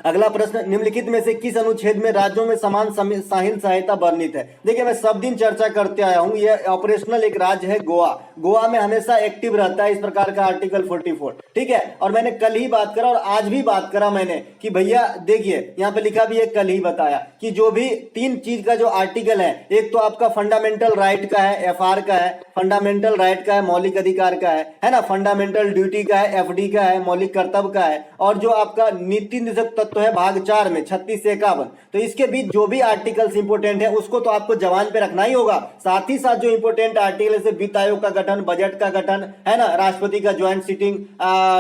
अगला प्रश्न, निम्नलिखित में से किस अनुच्छेद में राज्यों में समान साहिल सहायता वर्णित है। देखिए मैं सब दिन चर्चा करते आया हूं, ये ऑपरेशनल एक राज्य है गोवा। गोवा में हमेशा एक्टिव रहता है इस प्रकार का आर्टिकल 44। ठीक है, और मैंने कल ही बात करा और आज भी बात करा मैंने कि भैया देखिए यहाँ पे लिखा भी है, कल ही बताया कि जो भी 3 चीज का जो आर्टिकल है, एक तो आपका फंडामेंटल राइट का है, एफआर का है, फंडामेंटल राइट का है, मौलिक अधिकार का है ना, फंडामेंटल ड्यूटी का है, एफडी का है, मौलिक कर्तव्य का है, और जो आपका नीति निर्देशक तत्व है भाग 4 में 36 से 51। तो इसके बीच जो भी आर्टिकल्स इंपोर्टेंट है उसको तो आपको जवान पे रखना ही होगा। साथ ही साथ जो इंपोर्टेंट आर्टिकल जैसे वित्त आयोग का गठन, बजट का गठन है ना, राष्ट्रपति का ज्वाइंट सीटिंग,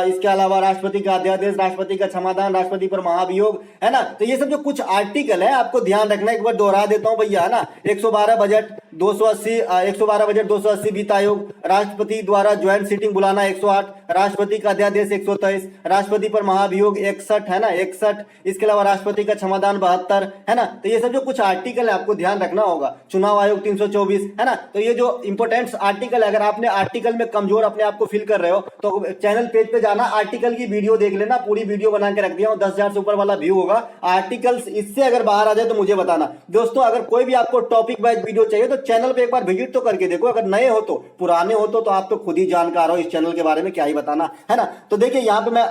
इसके अलावा राष्ट्रपति का अध्यादेश, राष्ट्रपति का क्षमादान, राष्ट्रपति पर महाभियोग है ना, तो ये सब जो कुछ आर्टिकल है आपको ध्यान रखना। एक बार दोहरा देता हूं भैया है ना, 112 बजट 280 वित्त आयोग, राष्ट्रपति द्वारा ज्वाइंट सीटिंग बुलाना 108, राष्ट्रपति का अध्यादेश 123, राष्ट्रपति पर महाभियोग 61 है ना 61, इसके अलावा राष्ट्रपति का क्षमादान 72 है ना। तो ये सब जो कुछ आर्टिकल है आपको ध्यान रखना होगा। चुनाव आयोग 324 है ना। तो ये जो इंपोर्टेंट आर्टिकल है, अगर आपने आर्टिकल में कमजोर अपने आप को फील कर रहे हो तो चैनल पेज पे जाना, आर्टिकल की वीडियो देख लेना, पूरी वीडियो बना के रख दिया हूं, 10,000 से ऊपर वाला व्यू होगा। आर्टिकल्स इससे अगर बाहर आ जाए तो मुझे बताना। दोस्तों अगर कोई भी आपको टॉपिक वाइज वीडियो चाहिए तो चैनल पे एक बार विजिट तो करके देखो। अगर नए हो तो, पुराने हो तो आप तो खुद ही जानकार हो इस चैनल के बारे में, क्या ही बताना है ना। तो देखिए यहाँ पे मैं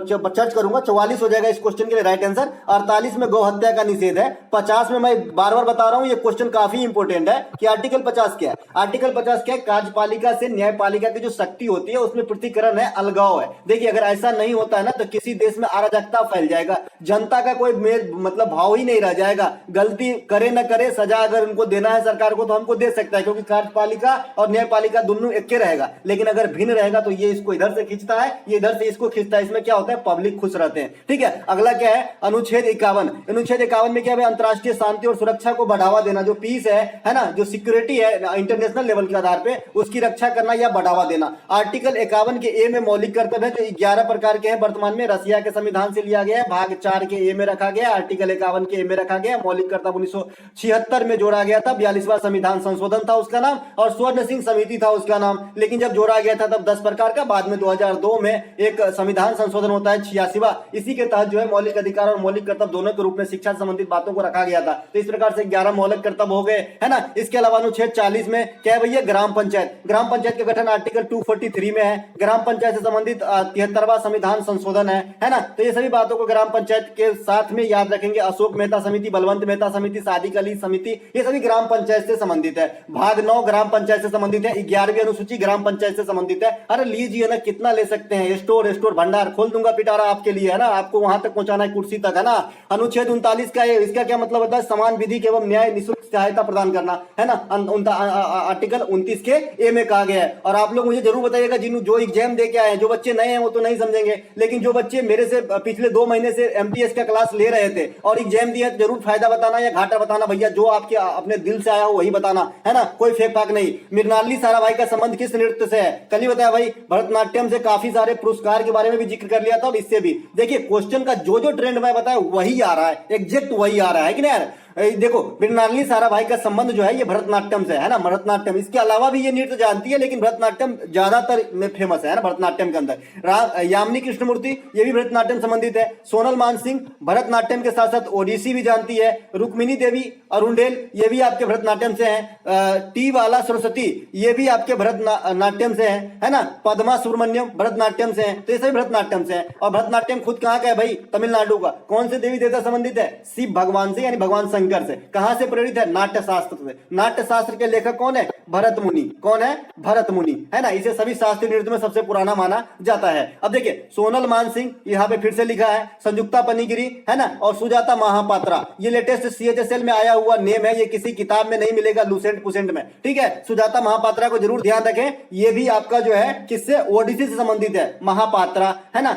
चर्च करूंगा। 44 हो जाएगा इस क्वेश्चन के लिए राइट आंसर। 48 में गौ हत्या का निषेध है। 50 में मैं बार बार बता रहा हूं, ये क्वेश्चन काफी इंपोर्टेंट है कि आर्टिकल 50 क्या है। आर्टिकल 50 क्या है, कार्यपालिका से न्यायपालिका की जो शक्ति होती है उसमें पृथकीकरण है, अलगाव है। देखिए अगर ऐसा नहीं होता है ना तो किसी देश में अराजकता फैल जाएगा, जनता का कोई मतलब भाव ही नहीं रह जाएगा। गलती करे न करे, सजा अगर उनको देना है सरकार को तो हमको दे सकता है, क्योंकि कार्यपालिका और न्यायपालिका दोनों एक रहेगा। लेकिन अगर भिन्न रहेगा तो ये इसको इधर से खींचता है, ये इधर से इसको खींचता है। इसमें क्या होता है, पब्लिक खुश रहते हैं। ठीक है, अगला क्या है, अनुच्छेद 51। अनुच्छेद 51 में क्या है, अंतरराष्ट्रीय शांति और सुरक्षा को बढ़ावा देना, जो पीस है ना, जो सिक्योरिटी है इंटरनेशनल लेवल के आधार पे, उसकी रक्षा करना या बढ़ावा देना। आर्टिकल 51 के ए में मौलिक कर्तव्य है, जो 11 प्रकार के हैं वर्तमान में, रसिया के संविधान से लिया गया है, भाग 4 के ए में रखा गया, आर्टिकल 51 के ए में रखा गया। मौलिक कर्तव्य 1976 में जोड़ा गया था, 42वां संविधान संशोधन था उसका नाम, और स्वर्ण सिंह समिति था उसका नाम। लेकिन जब जोड़ा गया था तब 10 प्रकार का, बाद में 2002 में एक संविधान संशोधन होता है 86वां, इसी के तहत जो है मौलिक अधिकार और मौलिक कर्तव्य दोनों के रूप में शिक्षा संबंधित बातों को रखा गया था। तो इस प्रकार से 11 मौलिक कर्तव्य हो गए है ना। इसके अलावा अनुच्छेद 40 में क्या है भैया, ग्राम पंचायत। ग्राम पंचायत का गठन आर्टिकल 243 में है। ग्राम पंचायत से संबंधित 73वां संविधान संशोधन है ना। तो ये सभी बातों को ग्राम पंचायत के साथ में याद रखेंगे। अशोक मेहता समिति, बलवंत मेहता समिति, सादिक अली समिति, ये सभी ग्राम पंचायत से संबंधित है। भाग 9 ग्राम पंचायत से संबंधित है। 11वीं अनुसूची ग्राम पंचायत से संबंधित है। अरे लीजिए ना, कितना ले सकते हैं। स्टोर भंडार खोल दूंगा पिटारा आपके लिए, है ना, आपको वहां तक पहुंचाना है, कुर्सी तक, है ना। अनुच्छेद 39 का इसका क्या मतलब होता है? समान विधिक एवं न्याय निःशुल्क सहायता प्रदान करना, है ना। आर्टिकल 29 के ए में कहा गया है। और आप लोग मुझे जरूर बताइएगा जो एग्जाम दे के आए हैं, जो बच्चे नए हैं वो तो नहीं समझेंगे, लेकिन जो बच्चे मेरे से पिछले 2 महीने से एमटीएस का क्लास ले रहे थे और एग्जाम दिया, तो जरूर फायदा बताना या घाटा बताना भैया, जो आपके अपने दिल से आया हो वही बताना, है ना, कोई फेक फाक नहीं। मृणालिनी साराभाई का संबंध किस नृत्य से है? कल ही बताया भाई, भरतनाट्यम से। काफी सारे पुरस्कार के बारे में भी जिक्र कर लिया था और इससे भी। देखिए क्वेश्चन का जो ट्रेंड मैं बताया वही आ रहा है, एग्जैक्ट वही आ रहा है कि नहीं यार। देखो मृणालिनी साराभाई का संबंध जो है ये भरतनाट्यम से है ना, भरतनाट्यम। इसके अलावा भी ये नृत्य जानती है, लेकिन भरतनाट्यम ज्यादातर में फेमस है ना, भरतनाट्यम के अंदर। यामिनी कृष्णमूर्ति, ये भी भरतनाट्यम संबंधित है। सोनल मानसिंह भरतनाट्यम के साथ साथ ओडिसी भी जानती है। रुक्मिणी देवी अरुंडेल, ये भी आपके भरतनाट्यम से हैं। टी वाला सरस्वती, ये भी आपके भरतनाट्यम से है ना। पद्मा सुब्रमण्यम भरतनाट्यम से हैं, तो ये सभी भरतनाट्यम से हैं। और भरतनाट्यम खुद कहाँ का है भाई? तमिलनाडु का। कौन से देवी देवता संबंधित है? शिव भगवान से, यानी भगवान शंकर से। कहां से प्रेरित है? नाट्य शास्त्र से। नाट्य शास्त्र के लेखक कौन है? भरत मुनि। कौन है? भरत मुनि, है ना। इसे सभी शास्त्रीय नृत्य में सबसे पुराना माना जाता है। अब देखिए सोनल मानसिंह, यहाँ पे फिर से लिखा है। संयुक्ता पनिगिरी, है ना, और सुजाता महापात्रा, ये लेटेस्ट सीएचएसएल में आया हुआ नेम है, ये किसी किताब में नहीं मिलेगा लूसेंट पुसेंट में, ठीक है। सुजाता महापात्रा को जरूर ध्यान रखें, ये भी आपका जो है किससे? ओडिसी से संबंधित है। महापात्रा, है ना,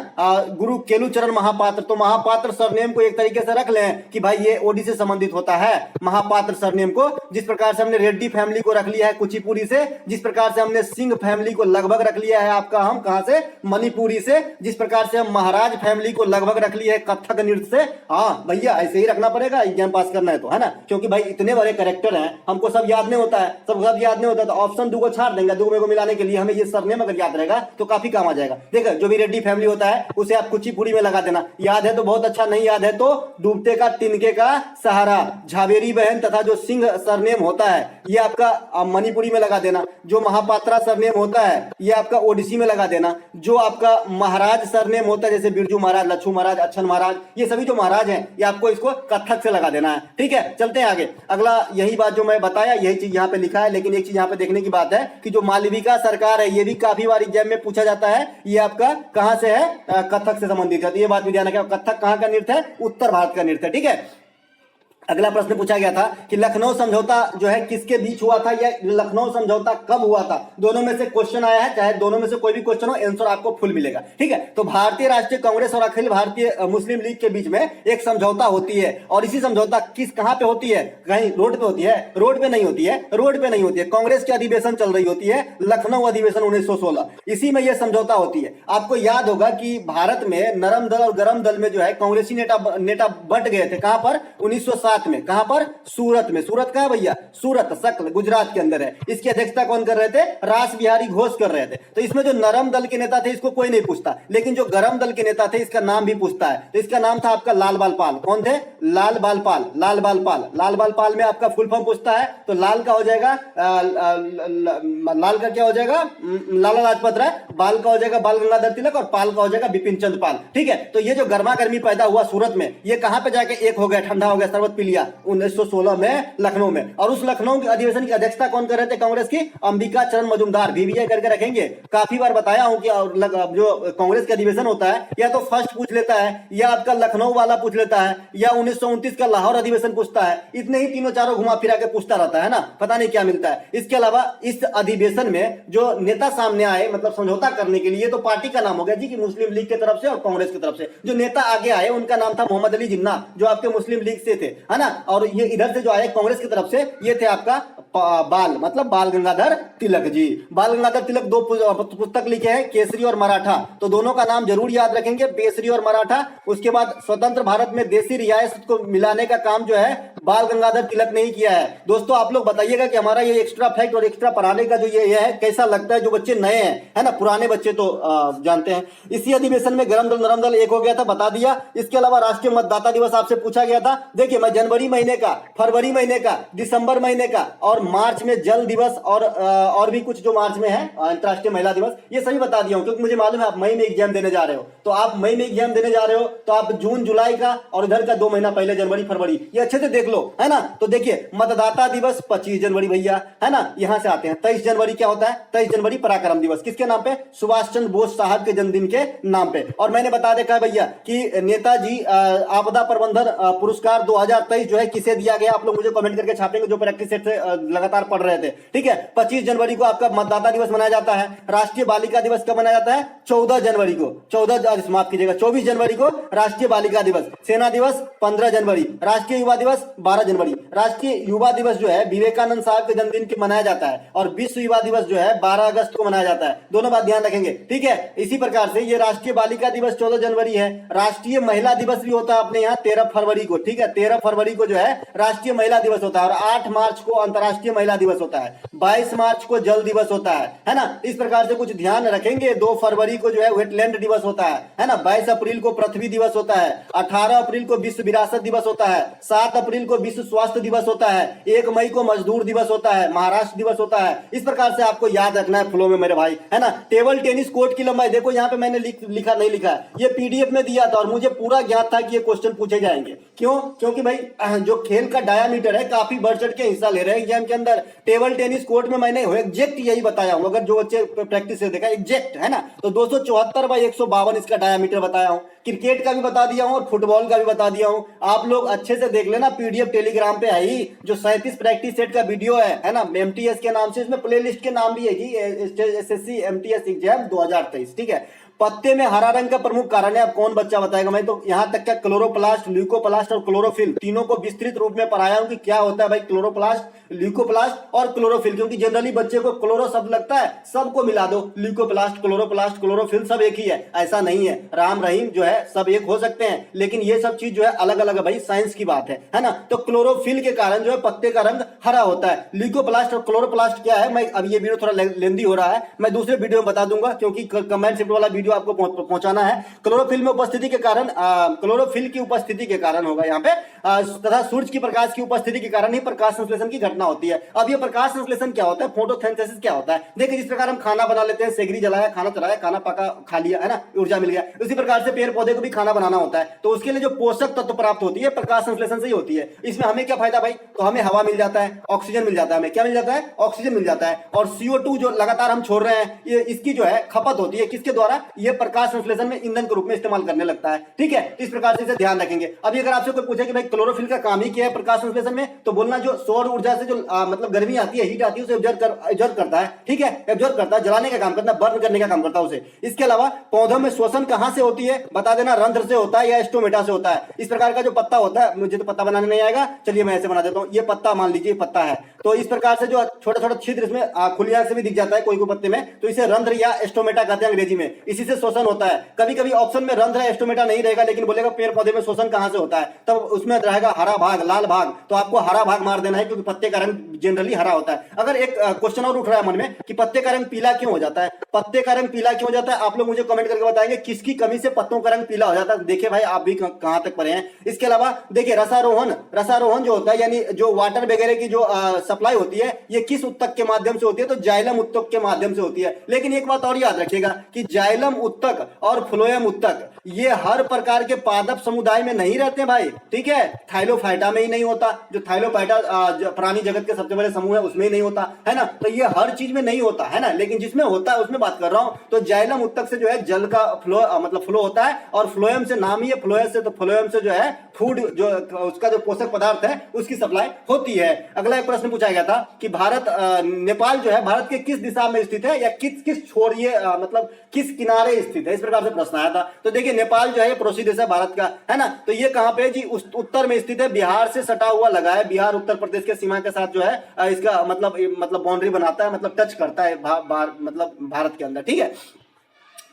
गुरु केलुचरण महापात्र। तो महापात्र सरनेम को एक तरीके से रख लें कि भाई ये ओडिसी से संबंधित होता है, महापात्र सरनेम को। जिस प्रकार से हमने रेड्डी फैमिली को रख लिया है कुचिपुड़ी से, जिस प्रकार से हमने सिंह फैमिली को लगभग रख लिया है आपका हम कहां से? मणिपुरी से। जिस प्रकार से हम महाराज फैमिली को लगभग रख लिया है कथक नृत्य से। हाँ भैया, ऐसे ही रखना पड़ेगा एग्जाम पास करना है तो, है ना, क्योंकि भाई इतने बड़े कैरेक्टर हैं, हमको सब याद नहीं होता है, सब याद नहीं होता, तो ऑप्शन 2 को छाड़ देंगे, 2 को मिलाने के लिए हमें ये सरनेम अगर याद रहेगा तो काफी काम आ जाएगा। देखो जो भी रेड्डी फैमिली होता है उसे आप कुचिपुड़ी में लगा देना। याद है तो बहुत अच्छा, नहीं याद है तो डूबते का तिनके का सहारा, झावेरी बहन तथा जो सिंह सरनेम होता है ये आपका मणिपुरी में लगा देना। जो महापात्रा सरनेम होता है ये आपका ओडिसी में लगा देना। जो आपका महाराज सरनेम होता है, जैसे बिरजू महाराज, लच्छू महाराज, अच्छन महाराज, ये सभी जो महाराज हैं ये आपको इसको कथक से लगा देना है, ठीक है। चलते हैं आगे। अगला यही बात जो मैं बताया यही चीज यहाँ पे लिखा है, लेकिन एक चीज यहाँ पे देखने की बात है कि जो मालविका सरकार है ये भी काफी बार एग्जाम में पूछा जाता है, ये आपका कहां से है? कथक से संबंधित है। तो ये बात भी ध्यान रखें। कथक कहां का नृत्य है? उत्तर भारत का नृत्य है, ठीक है। अगला प्रश्न पूछा गया था कि लखनऊ समझौता जो है किसके बीच हुआ था, या लखनऊ समझौता कब हुआ था? दोनों में से क्वेश्चन आया है, चाहे दोनों में से कोई भी क्वेश्चन हो, आंसर आपको फुल मिलेगा, ठीक है। तो भारतीय राष्ट्रीय कांग्रेस और अखिल भारतीय मुस्लिम लीग के बीच में एक समझौता होती है, और इसी समझौता कहां पे होती है? कहीं रोड पे होती है? रोड पे नहीं होती है, रोड पे नहीं होती है। कांग्रेस की अधिवेशन चल रही होती है, लखनऊ अधिवेशन 1916, इसी में यह समझौता होती है। आपको याद होगा कि भारत में नरम दल और गरम दल में जो है कांग्रेसी नेता बंट गए थे। कहां पर? 1907 में। कहां पर? सूरत में। सूरत कहां भैया? सूरत सकल गुजरात के अंदर है। इसकी अध्यक्षता कौन कर रहे थे? रास बिहारी घोष कर रहे थे। तो इसमें जो नरम दल के नेता थे इसको कोई नहीं पूछता, लेकिन जो गरम दल के नेता थे इसका नाम भी पूछता है। तो इसका नाम था आपका लाल बाल पाल। कौन थे? लाल बाल पाल। लाल बाल पाल, लाल बाल पाल में आपका फुल फॉर्म पूछता है, तो लाल का हो जाएगा लाल का क्या हो जाएगा? लाला लाजपत राय। बाल का हो जाएगा बाल गंगाधर तिलक, और पाल का हो जाएगा बिपिन चंद्र पाल, ठीक है। तो ये जो गर्मा गर्मी पैदा हुआ सूरत में, ये कहां पे जाके एक हो गया, ठंडा हो गया, शरबत पी लिया 1916 में लखनऊ में। और उस लखनऊ की अधिवेशन की अध्यक्षता कौन कर रहे थे कांग्रेस की? अंबिका चरण मजूमदार। VVI करके रखेंगे। काफी बार बताया हूं कि जो कांग्रेस का अधिवेशन होता है या तो फर्स्ट पूछ लेता है, या आपका लखनऊ वाला पूछ लेता है, या 1929 का लाहौर अधिवेशन पूछता है। इतने ही तीनों चारों घुमा फिरा के पूछता रहता है ना, पता नहीं क्या मिलता है। इसके अलावा इस अधिवेशन में जो नेता सामने आए, मतलब समझौता करने के लिए, तो पार्टी का नाम हो गया जी कि मुस्लिम लीग की तरफ से और कांग्रेस की तरफ से। जो नेता आगे आए उनका नाम था मोहम्मद अली जिन्ना, जो आपके मुस्लिम लीग से थे, है ना। और ये इधर से जो आए कांग्रेस की तरफ से, ये थे आपका बाल, मतलब बाल गंगाधर तिलक जी। बाल गंगाधर तिलक 2 पुस्तक लिखे हैं, केसरी और मराठा। तो दोनों का नाम जरूर याद रखेंगे, केसरी और मराठा। उसके बाद स्वतंत्र भारत में देसी रियासत को मिलाने का काम जो है बाल गंगाधर तिलक ने ही किया है। दोस्तों आप लोग बताइएगा कि हमारा ये एक्स्ट्रा फैक्ट और एक्स्ट्रा पढ़ाने का जो ये है कैसा लगता है, जो बच्चे नए हैं, है ना। पुराने बच्चे तो जानते हैं। इसी अधिवेशन में गरम दल नरम दल एक हो गया था, बता दिया। इसके अलावा राष्ट्रीय मतदाता दिवस आपसे पूछा गया था। देखिए मैं जनवरी महीने का, फरवरी महीने का, दिसंबर महीने का और मार्च में जल दिवस और भी कुछ जो मार्च में है अंतर्राष्ट्रीय महिला दिवस, ये सभी बता दिया हूं क्योंकि मुझे मालूम है आप मई में एग्जाम देने जा रहे हो। तो आप मई में एग्जाम देने जा रहे हो तो आप जून जुलाई का और इधर का 2 महीना पहले जनवरी फरवरी ये अच्छे से देख लो, है ना। तो देखिए मतदाता दिवस 25 जनवरी भैया, है ना। यहां से आते हैं 23 जनवरी क्या होता है, 23 जनवरी पराक्रम दिवस, किसके नाम पे, सुभाष चंद्र बोस साहब के जन्मदिन के नाम पे। और मैंने बता देखा है भैया कि नेताजी आपदा प्रबंधन पुरस्कार 2023 जो है किसे दिया गया, आप लोग मुझे कमेंट करके छापेंगे जो प्रैक्टिस सेट से लगातार पढ़ रहे थे, ठीक है। 25 जनवरी को आपका मतदाता दिवस मनाया जाता है। राष्ट्रीय बालिका दिवस कब मनाया जाता है, 14 जनवरी को, 14 माफ कीजिएगा 24 जनवरी को राष्ट्रीय बालिका दिवस। सेना दिवस 15 जनवरी, राष्ट्रीय युवा दिवस 12 जनवरी। राष्ट्रीय युवा दिवस जो है विवेकानंद साहब के जन्मदिन के मनाया जाता है और विश्व युवा दिवस जो है 12 अगस्त को मनाया जाता है। दोनों बात ध्यान रखेंगे, ठीक है। इसी प्रकार से ये राष्ट्रीय बालिका दिवस 14 जनवरी है। राष्ट्रीय महिला दिवस भी होता है अपने यहाँ 13 फरवरी को, ठीक है। 13 फरवरी को जो है राष्ट्रीय महिला दिवस होता है और 8 मार्च को अंतर्राष्ट्रीय महिला दिवस होता है। 22 मार्च को जल दिवस होता है ना। इस प्रकार से कुछ ध्यान रखेंगे। 2 फरवरी को जो है वेटलैंड दिवस होता है ना। 22 अप्रैल को पृथ्वी दिवस होता है। 18 अप्रैल को विश्व विरासत दिवस होता है। 7 अप्रैल को विश्व स्वास्थ्य दिवस होता है। 1 मई को मजदूर दिवस होता है, महाराष्ट्र दिवस होता है। इस प्रकार से आपको याद रखना है फ्लो में मेरे भाई, है ना। टेबल टेनिस कोर्ट की लंबाई देखो यहाँ पे मैंने लिखा नहीं लिखा है, ये पीडीएफ में दिया था और मुझे पूरा ज्ञात था कि ये क्वेश्चन पूछे जाएंगे। क्यों, क्योंकि भाई जो खेल का डायामीटर है काफी बढ़ चढ़ के हिस्सा ले रहे हैं एग्जाम के अंदर। टेबल टेनिस कोर्ट में मैंने एग्जैक्ट यही बताया हूं, अगर जो बच्चे प्रैक्टिस से देखा एग्जैक्ट, है ना। तो 274 बाई 152 इसका डायामीटर बताया हूं। क्रिकेट का भी बता दिया हूं और फुटबॉल का भी बता दिया हूं। आप लोग अच्छे से देख लेना, पीडीएफ टेलीग्राम पे आई जो 37 प्रैक्टिस सेट का वीडियो है ना, एमटीएस के नाम से, इसमें प्लेलिस्ट के नाम भी है कि एसएससी एमटीएस एग्जाम 2023, ठीक है। पत्ते में हरा रंग का प्रमुख कारण है, अब कौन बच्चा बताएगा। मैं तो यहां तक क्या क्लोरोप्लास्ट, ल्यूकोप्लास्ट और क्लोरोफिल तीनों को विस्तृत रूप में पढ़ाया हूं कि क्या होता है भाई क्लोरोप्लास्ट, ल्यूकोप्लास्ट और क्लोरोफिल, क्योंकि जनरली बच्चे को क्लोरो शब्द लगता है, सबको मिला दो, ल्यूकोप्लास्ट, क्लोरोप्लास्ट, क्लोरोफिल सब एक ही है। ऐसा नहीं है, राम रहीम जो है सब एक हो सकते हैं, लेकिन ये सब चीज जो है अलग अलग है भाई, साइंस की बात है ना। तो क्लोरोफिल के कारण जो है पत्ते का रंग हरा होता है। ल्यूकोप्लास्ट और क्लोरोप्लास्ट क्या है, मैं अब ये वीडियो थोड़ा लेंदी हो रहा है, मैं दूसरे वीडियो में बता दूंगा क्योंकि कमेंट शिफ्ट वाला वीडियो आपको पहुंचाना है। क्लोरोफिल में उपस्थिति के कारण, क्लोरोफिल की उपस्थिति के कारण होगा यहाँ पे, तथा सूर्य की प्रकाश की उपस्थिति के कारण ही प्रकाश संश्लेषण की घटना होती है। अब ये प्रकाश संश्लेषण क्या होता है, फोटोसिंथेसिस क्या होता है, देखिए जिस प्रकार हम खाना बना लेते हैं, सेगरी जलाया, खाना चलाया, खाना पका, खा लिया, है ना, ऊर्जा मिल गया, उसी प्रकार से पेड़ पौधे को भी खाना बनाना होता है। तो उसके लिए जो पोषक तत्व प्राप्त होती है प्रकाश संश्लेषण से ही होती है। इसमें हमें क्या फायदा भाई, तो हमें हवा मिल जाता है, ऑक्सीजन मिल जाता है, हमें क्या मिल जाता है, ऑक्सीजन मिल जाता है। और CO2 जो लगातार हम छोड़ रहे हैं, ये इसकी जो है खपत होती है, किसके द्वारा, ये प्रकाश संश्लेषण में ईंधन के रूप में इस्तेमाल करने लगता है, ठीक है। इस प्रकार से इसे ध्यान रखेंगे। अभी अगर आपसे कोई पूछे कि भाई क्लोरोफिल का काम ही क्या है प्रकाश संश्लेषण में, तो बोलना जो सौर ऊर्जा से जो मतलब गर्मी आती है, हीट आती है, उसे एब्जॉर्ब करता है, ठीक है, एब्जॉर्ब करता है, जलाने का काम करता है, बर्न करने का काम करता है उसे। इसके अलावा पौधों में श्वसन कहां से होती है, बता देना, रंध्र से होता है या स्टोमेटा से होता है। इस प्रकार का जो पत्ता होता है, मुझे तो पत्ता बनाने नहीं आएगा, चलिए मैं ऐसे बना देता हूं। ये पत्ता मान लीजिए पत्ता है, तो इस प्रकार से जो छोटा छोटा छिद्र इसमें खुली आंख से भी दिख जाता है कोई कोई पत्ते में, तो इसे रंध्र या स्टोमेटा कहते हैं अंग्रेजी में। इसी से श्वसन होता है। कभी कभी ऑप्शन में रंध्र या स्टोमेटा नहीं रहेगा, लेकिन बोलेगा पेड़ पौधे में श्वसन कहां से होता है, तब उसमें रहेगा हरा भाग, लाल भाग, तो आपको हरा भाग मार देना है क्योंकि पत्ते का रंग जनरली हरा होता है। अगर एक क्वेश्चन और उठ रहा है मन में कि पत्ते का रंग पीला क्यों हो जाता है, पत्ते का रंग पीला क्यों हो जाता है, आप लोग मुझे कमेंट करके बताएंगे किसकी कमी से पत्तों का रंग पीला हो जाता है। देखिए भाई आप भी कहां तक पढ़े हैं। इसके अलावा देखिए रसारोहण जो होता है, यानी जो वाटर वगैरह की जो सप्लाई होती है, ये किस उत्तक के माध्यम से होती है, तो जाइलम उत्तक के माध्यम से होती है। लेकिन एक बात और याद रखिएगा कि जाइलम उत्तक और फ्लोएम उत्तक ये हर प्रकार के पादप समुदाय में नहीं रहते भाई, ठीक है। थाइलोफाइटा में ही नहीं होता, जो थाइलोफाइटा प्राणी जगत के सबसे बड़े समूह है उसमें ही नहीं होता, है ना। तो ये हर चीज में नहीं होता, है ना, लेकिन जिसमें होता है उसमें बात कर रहा हूं। तो जाइलम उत्तक से जो है जल का फ्लो मतलब फ्लो होता है, और फ्लोएम से नाम ही है फ्लोएम से, तो फ्लोएम से जो है फूड जो उसका जो पोषक पदार्थ है उसकी सप्लाई होती है। अगला एक प्रश्न पूछा गया था कि भारत नेपाल जो है भारत के किस दिशा में स्थित है, या किस छोर ये मतलब किस किनारे स्थित है, इस प्रकार से प्रश्न आया था। तो देखिए नेपाल जो है पड़ोसी देश है भारत का, है ना। तो ये कहां पे जी, उत्तर में स्थित है, बिहार से सटा हुआ लगा है, बिहार उत्तर प्रदेश के सीमा के साथ जो है इसका मतलब बाउंड्री बनाता है, मतलब टच करता है मतलब भारत के अंदर, ठीक है।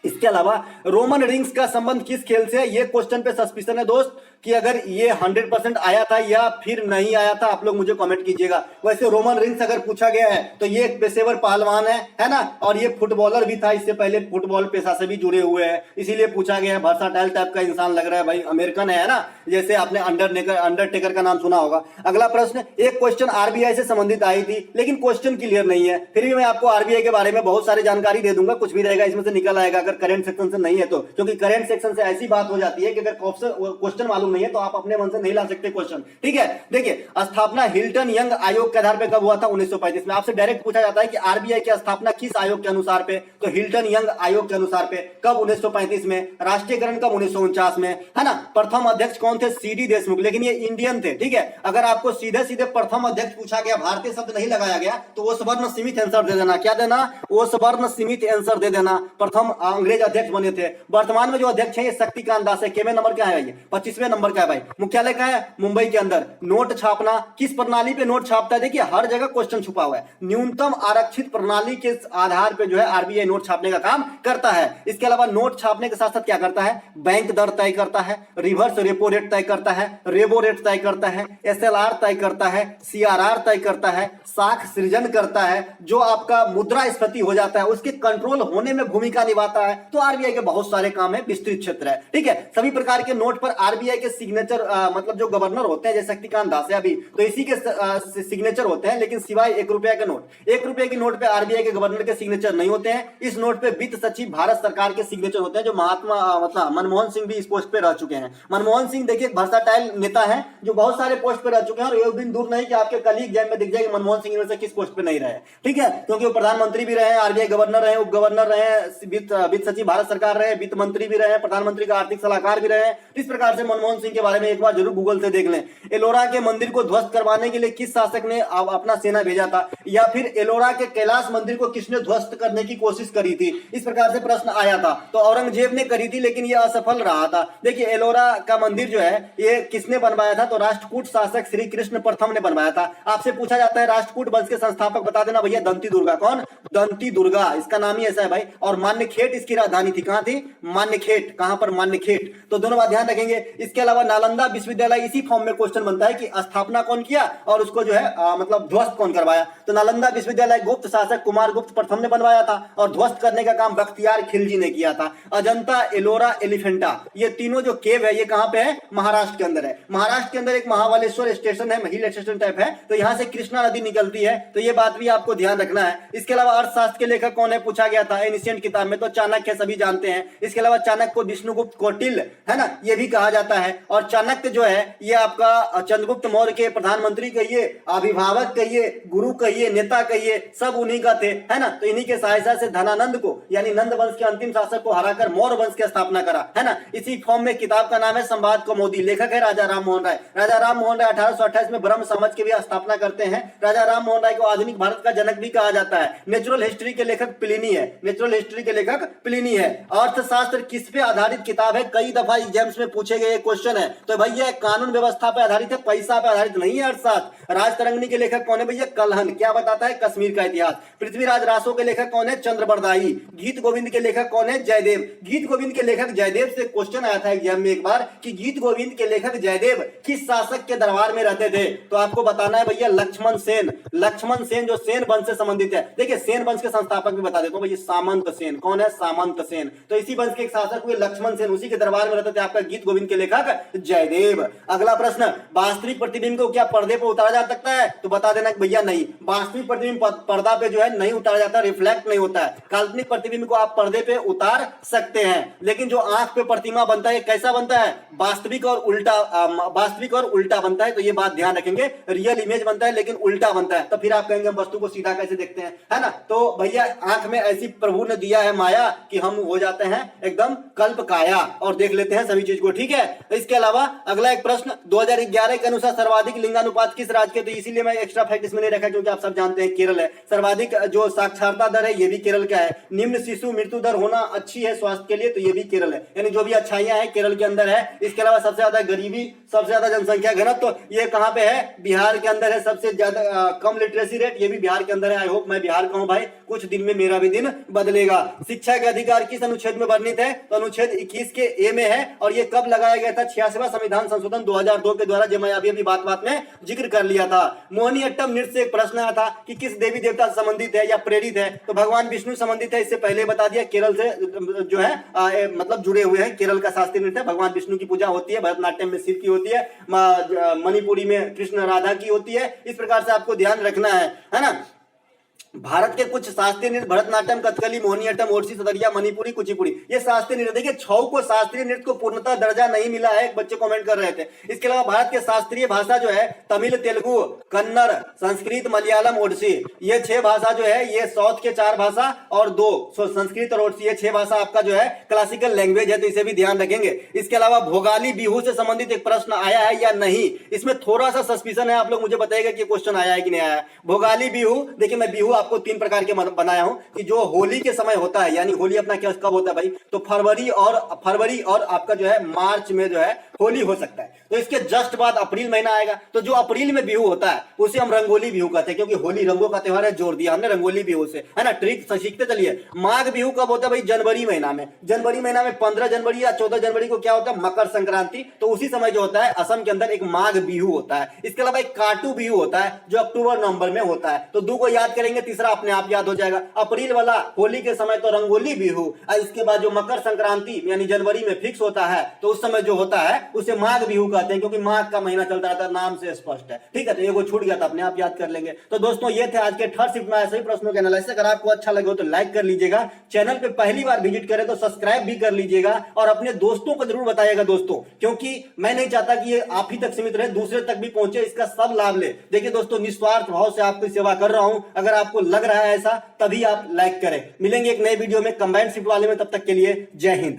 इसके अलावा रोमन रिंग्स का संबंध किस खेल से है, ये क्वेश्चन पे सस्पिशन है दोस्त, कि अगर ये 100% आया था या फिर नहीं आया था, आप लोग मुझे कमेंट कीजिएगा। वैसे रोमन रिंग्स अगर पूछा गया है तो ये एक पेशेवर पहलवान है ना, और ये फुटबॉलर भी था, इससे पहले फुटबॉल पेशा से भी जुड़े हुए हैं, इसीलिए पूछा गया है। वर्साटाइल टाइप का इंसान लग रहा है भाई, अमेरिकन है ना, जैसे आपने अंडरटेकर का नाम सुना होगा। अगला प्रश्न, एक क्वेश्चन आरबीआई से संबंधित आई थी लेकिन क्वेश्चन क्लियर नहीं है, फिर भी मैं आपको आरबीआई के बारे में बहुत सारी जानकारी दे दूंगा, कुछ भी रहेगा इसमें से निकल आएगा अगर करंट सेक्शन से नहीं है तो, क्योंकि करंट सेक्शन से ऐसी बात हो जाती है कि अगर क्वेश्चन मालूम नहीं है तो आप अपने मन से नहीं ला सकते क्वेश्चन, ठीक है। देखिए, स्थापना हिल्टन यंग आयोग के आधार पर कब हुआ था? 1935 में। आपसे डायरेक्ट पूछा जाता है कि आरबीआई की स्थापना किस आयोग के अनुसार पे, तो हिल्टन यंग आयोग के अनुसार पे। कब? 1935 में। राष्ट्रीयकरण कब? 1949 में, है ना। प्रथम अध्यक्ष कौन थे? सीडी देशमुख, लेकिन ये इंडियन थे, ठीक है। अगर आपको सीधे सीधे प्रथम अध्यक्ष पूछा गया, भारतीय शब्द नहीं लगाया गया, तो वो स्वर्ण सीमित आंसर दे देना। क्या देना? वो स्वर्ण सीमित आंसर दे देना। प्रथम अंग्रेज अध्यक्ष बने थे। वर्तमान में जो अध्यक्ष है ये शक्तिकांत दास है। केवे नंबर क्या है? 25वें नंबर का है भाई। मुख्यालय क्या है? मुंबई के अंदर। नोट छापना, किस प्रणाली पे नोट छापता है? देखिए, हर जगह क्वेश्चन छुपा हुआ है। न्यूनतम आरक्षित प्रणाली के आधार पे जो है आरबीआई नोट छापने का काम करता है। इसके अलावा नोट छापने के साथ साथ क्या करता है? बैंक दर तय करता है, रिवर्स रेपो रेट तय करता है, रेबो रेट तय करता है, एसएलआर तय करता है, सीआरआर तय करता है, साख सृजन करता है, जो आपका मुद्रास्फीति हो जाता है उसके कंट्रोल होने में भूमिका निभाता है। तो आरबीआई के बहुत सारे काम है, विस्तृत क्षेत्र है, ठीक है। सभी प्रकार के नोट पर आरबीआई के सिग्नेचर मतलब जो गवर्नर होते हैं, जैसे शक्तिकांत दास है अभी, तो इसी के सिग्नेचर होते हैं, लेकिन सिवाय 1 रुपया के नोट, 1 रुपये के नोट पे आरबीआई के गवर्नर के सिग्नेचर नहीं होते हैं। इस नोट पे वित्त सचिव भारत सरकार के सिग्नेचर होते हैं, जो महात्मा मतलब मनमोहन सिंह भी इस पोस्ट पे रह चुके हैं। मनमोहन सिंह देखिए वर्सटाइल नेता है जो बहुत सारे पोस्ट पे रह चुके हैं, और एक दिन दूर नहीं कि आपके कल एग्जाम में दिख जाएगा मनमोहन सिंह से किस पोस्ट पे नहीं रहे, ठीक है। क्योंकि वो प्रधानमंत्री भी रहे, आरबीआई गवर्नर रहे, उप गवर्नर रहे, वित्त सचिव भारत सरकार रहे, वित्त मंत्री भी रहे, प्रधानमंत्री का आर्थिक सलाहकार भी रहे। इस प्रकार से मनमोहन सिंह के बारे में एक बार जरूर गूगल से देख लें। एलोरा के मंदिर को ध्वस्त करवाने के लिए किस शासक ने अपना सेना भेजा था, या फिर एलोरा के कैलाश मंदिर को किसने ध्वस्त करने की कोशिश करी थी, इस प्रकार से प्रश्न आया था। तो औरंगजेब ने करी थी, लेकिन यह असफल रहा था। देखिए, एलोरा का मंदिर जो है ये किसने बनवाया था, तो राष्ट्रकूट शासक श्री कृष्ण प्रथम ने बनवाया था। आपसे पूछा जाता है राष्ट्रकूट वंश के संस्थापक बता देना भैया, दंती दुर्गा। कौन? दंती दुर्गा, इसका नाम ही ऐसा है भाई। और मान्यखेट इसकी राजधानी थी। कहां थी? मान्यखेट। कहां पर? मान्यखेट। तो दोनों बात ध्यान रखेंगे। इसके अलावा नालंदा विश्वविद्यालय, इसी फॉर्म में क्वेश्चन बनता है कि स्थापना कौन किया और उसको जो है मतलब ध्वस्त कौन करवाया। तो नालंदा विश्वविद्यालय गुप्त शासक कुमार गुप्त प्रथम ने बनवाया था, और ध्वस्त करने का काम बख्तियार खिलजी ने किया था। अजंता, एलोरा, एलिफेंटा, ये तीनों जो केव है ये कहां पे है? महाराष्ट्र के अंदर है। महाराष्ट्र के अंदर एक महाबलेश्वर स्टेशन है, हिल स्टेशन टाइप है, तो यहां से कृष्णा नदी निकलती है, तो ये बात भी आपको ध्यान रखना है। इसके अलावा अर्थशास्त्र के लेखक कौन है पूछा गया था एनिशिएंट किताब में, तो चाणक्य, सभी जानते हैं। इसके अलावा चाणक्य को विष्णुगुप्त कौटिल्य, है ना, ये भी कहा जाता है। और चाणक्य जो है ये आपका चंद्रगुप्त मौर्य के प्रधानमंत्री कहिए, अभिभावक कहिए, गुरु कहिए, नेता कहिए, सब उन्हीं का थे, है ना। तो इन्हीं के सहायता से धनानंद को, यानी नंद वंश के अंतिम शासक को हराकर मौर्य वंश की स्थापना करा, है ना। इसी फॉर्म में किताब का नाम है संवाद कौमुदी। लेखक है राजा राम मोहन राय। राजा राम मोहन राय 1828 में ब्रह्म समाज की भी स्थापना करते हैं। राजा राम मोहन राय को आधुनिक भारत का जनक भी कहा जाता है। नेचुरल हिस्ट्री के लेखक प्लिनी है। नेचुरल हिस्ट्री के लेखक प्लिनी है। अर्थशास्त्र किस पे आधारित किताब है? कई दफा एग्जाम्स में पूछे गए क्वेश्चन है, तो भैया कानून व्यवस्था पे आधारित है, पैसा पे आधारित नहीं है अर्थशास्त्र। राजतरंगिणी के लेखक कौन है भैया? कलहन। क्या बताता है? कश्मीर का इतिहास। पृथ्वीराज रासो के लेखक कौन है? चंद्रबरदाई। गीत गोविंद के लेखक कौन है? जयदेव। गीत गोविंद के लेखक जयदेव से क्वेश्चन आया था एग्जाम में एक बार कि गीत गोविंद के लेखक जयदेव किस शासक के दरबार में रहते थे, तो आपको बताना है भैया लक्ष्मण सेन। लक्ष्मण सेन जो सेन वंश से संबंधित है। देखिए, सेन वंश के संस्थापक भी बता देता हूं भैया, सामंत सेन। कौन है? सामंत सेन। तो इसी वंश के एक शासक हुए लक्ष्मण सेन, उसी के दरबार में रहते थे आपका गीत गोविंद के लेखक जयदेव। अगला प्रश्न, वास्तविक प्रतिबिंब को क्या पर्दे पर उतारा जा सकता है, तो बता देना भैया नहीं। वास्तविक प्रतिबिंब पर्दा पे जो है नहीं उतारा जाता, रिफ्लेक्ट नहीं होता है। काल्पनिक प्रतिबिंब को आप पर्दे पे उतार सकते हैं, लेकिन जो आंख पे प्रतिमा बनता है कैसा बनता है? वास्तविक और उल्टा, वास्तविक और उल्टा बनता है। तो ये बात ध्यान रखेंगे, रियल इमेज बनता है लेकिन उल्टा बनता है। तो फिर आप कहेंगे हम वस्तु को सीधा कैसे देखते हैं, है ना। तो भैया आंख में ऐसी प्रभु ने दिया है माया कि हम हो जाते हैं एकदम कल्प काया और देख लेते हैं सभी चीज को, ठीक है। इसके अलावा अगला एक प्रश्न, 2011 के अनुसार सर्वाधिक लिंगानुपात किस राज्य के? तो इसीलिए मैं एक्स्ट्रा फैक्ट इसमें नहीं रखा क्योंकि आप सब जानते हैं केरल है। सर्वाधिक जो साक्षरता दर है ये भी केरल का है। निम्न शिशु मृत्यु दर होना अच्छी है स्वास्थ्य के लिए, तो ये भी केरल है। यानी जो भी अच्छाइयां हैं केरल के अंदर है। इसके अलावा सबसे ज्यादा गरीबी, सबसे ज्यादा जनसंख्या घनत्व, तो ये कहां पे है? बिहार के अंदर है। सबसे ज्यादा कम लिटरेसी रेट, ये भी बिहार के अंदर है। आई होप मैं बिहार का हूं भाई, कुछ दिन में मेरा भी दिन बदलेगा। शिक्षा के अधिकार किस अनुच्छेद में वर्णित है? तो अनुच्छेद 21 के ए में है। और ये कब लगाया गया था? 86वां संविधान संशोधन 2002 के द्वारा, जो मैं अभी बात में जिक्र कर लिया था। मोहिनीअट्टम नृत्य से एक प्रश्न आया था कि किस देवी देवता से संबंधित है या प्रेरित है, तो भगवान विष्णु संबंधित है, इससे पहले बता दिया। केरल से जो है मतलब जुड़े हुए हैं, केरल का शास्त्रीय नृत्य, भगवान विष्णु की पूजा होती है। भरतनाट्यम में शिव की होती है, मणिपुरी में कृष्ण राधा की होती है। इस प्रकार से आपको ध्यान रखना है ना। भारत के कुछ शास्त्रीय नृत्य भरतनाट्यम, कथकली, मोहिनीअट्टम, ओडिसी, सदरिया, मणिपुरी, कुचिपुड़ी, ये शास्त्रीय नृत्य। देखिए छऊ को शास्त्रीय नृत्य को पूर्णतः दर्जा नहीं मिला है, एक बच्चे कमेंट कर रहे थे। इसके अलावा भारत के शास्त्रीय भाषा जो है तमिल, तेलुगु, कन्नड़, संस्कृत, मलयालम, ओडिसी, ये 6 भाषा जो है, ये साउथ के 4 भाषा और 2 संस्कृत और ओडिसी, ये 6 भाषा आपका जो है क्लासिकल लैंग्वेज है, तो इसे भी ध्यान रखेंगे। इसके अलावा भोगाली बिहू से संबंधित एक प्रश्न आया है या नहीं, इसमें थोड़ा सा सस्पिशन है, आप लोग मुझे बताइएगा कि क्वेश्चन आया है कि नहीं आया। भोगाली बिहू, देखिए मैं बिहू आपको 3 प्रकार के बनाया हूं कि जो होली के समय होता है, यानी होली अपना क्या कब होता है भाई, तो फरवरी और आपका जो है मार्च में जो है होली हो सकता है। तो इसके जस्ट बाद अप्रैल महीना आएगा, तो जो अप्रैल में बिहू होता है उसे हम रंगोली बिहू कहते हैं, क्योंकि होली रंगों का त्योहार है, जोड़ दिया हमने रंगोली बिहू से, है ना। ट्रिक सीखते चलिए। माघ बिहू कब होता है भाई, जनवरी महीना में। जनवरी महीना में 15 जनवरी या 14 जनवरी को क्या होता है, मकर संक्रांति, तो उसी समय जो होता है असम के अंदर एक माघ बिहू होता है। इसके अलावा एक काटू बिहू होता है जो अक्टूबर नवंबर में होता है। तो 2 को याद करेंगे, तीसरा अपने आप याद हो जाएगा। अप्रैल वाला होली के समय तो रंगोली बिहू, और इसके बाद जो मकर संक्रांति यानी जनवरी में फिक्स होता है, तो उस समय जो होता है उसे माघ बिहू कहते हैं, क्योंकि माघ का महीना चलता रहता है, नाम से स्पष्ट है। ठीक है, तो ये को छूट गया था, अपने आप याद कर लेंगे। तो दोस्तों ये थे आज के थर्ड शिफ्ट में ऐसे ही प्रश्नों के एनालिसिस। अगर आपको अच्छा लगे हो तो लाइक कर लीजिएगा, चैनल पे पहली बार विजिट करें तो सब्सक्राइब भी कर लीजिएगा, और अपने दोस्तों को जरूर बताइएगा दोस्तों, क्योंकि मैं नहीं चाहता कि ये आप ही तक सीमित रहे, दूसरे तक भी पहुंचे, इसका सब लाभ ले। देखिए दोस्तों, निस्वार्थ भाव से आपकी सेवा कर रहा हूं, अगर आपको लग रहा है ऐसा तभी आप लाइक करें। मिलेंगे एक नए वीडियो में कंबाइंड शिफ्ट वाले में, तब तक के लिए जय हिंद।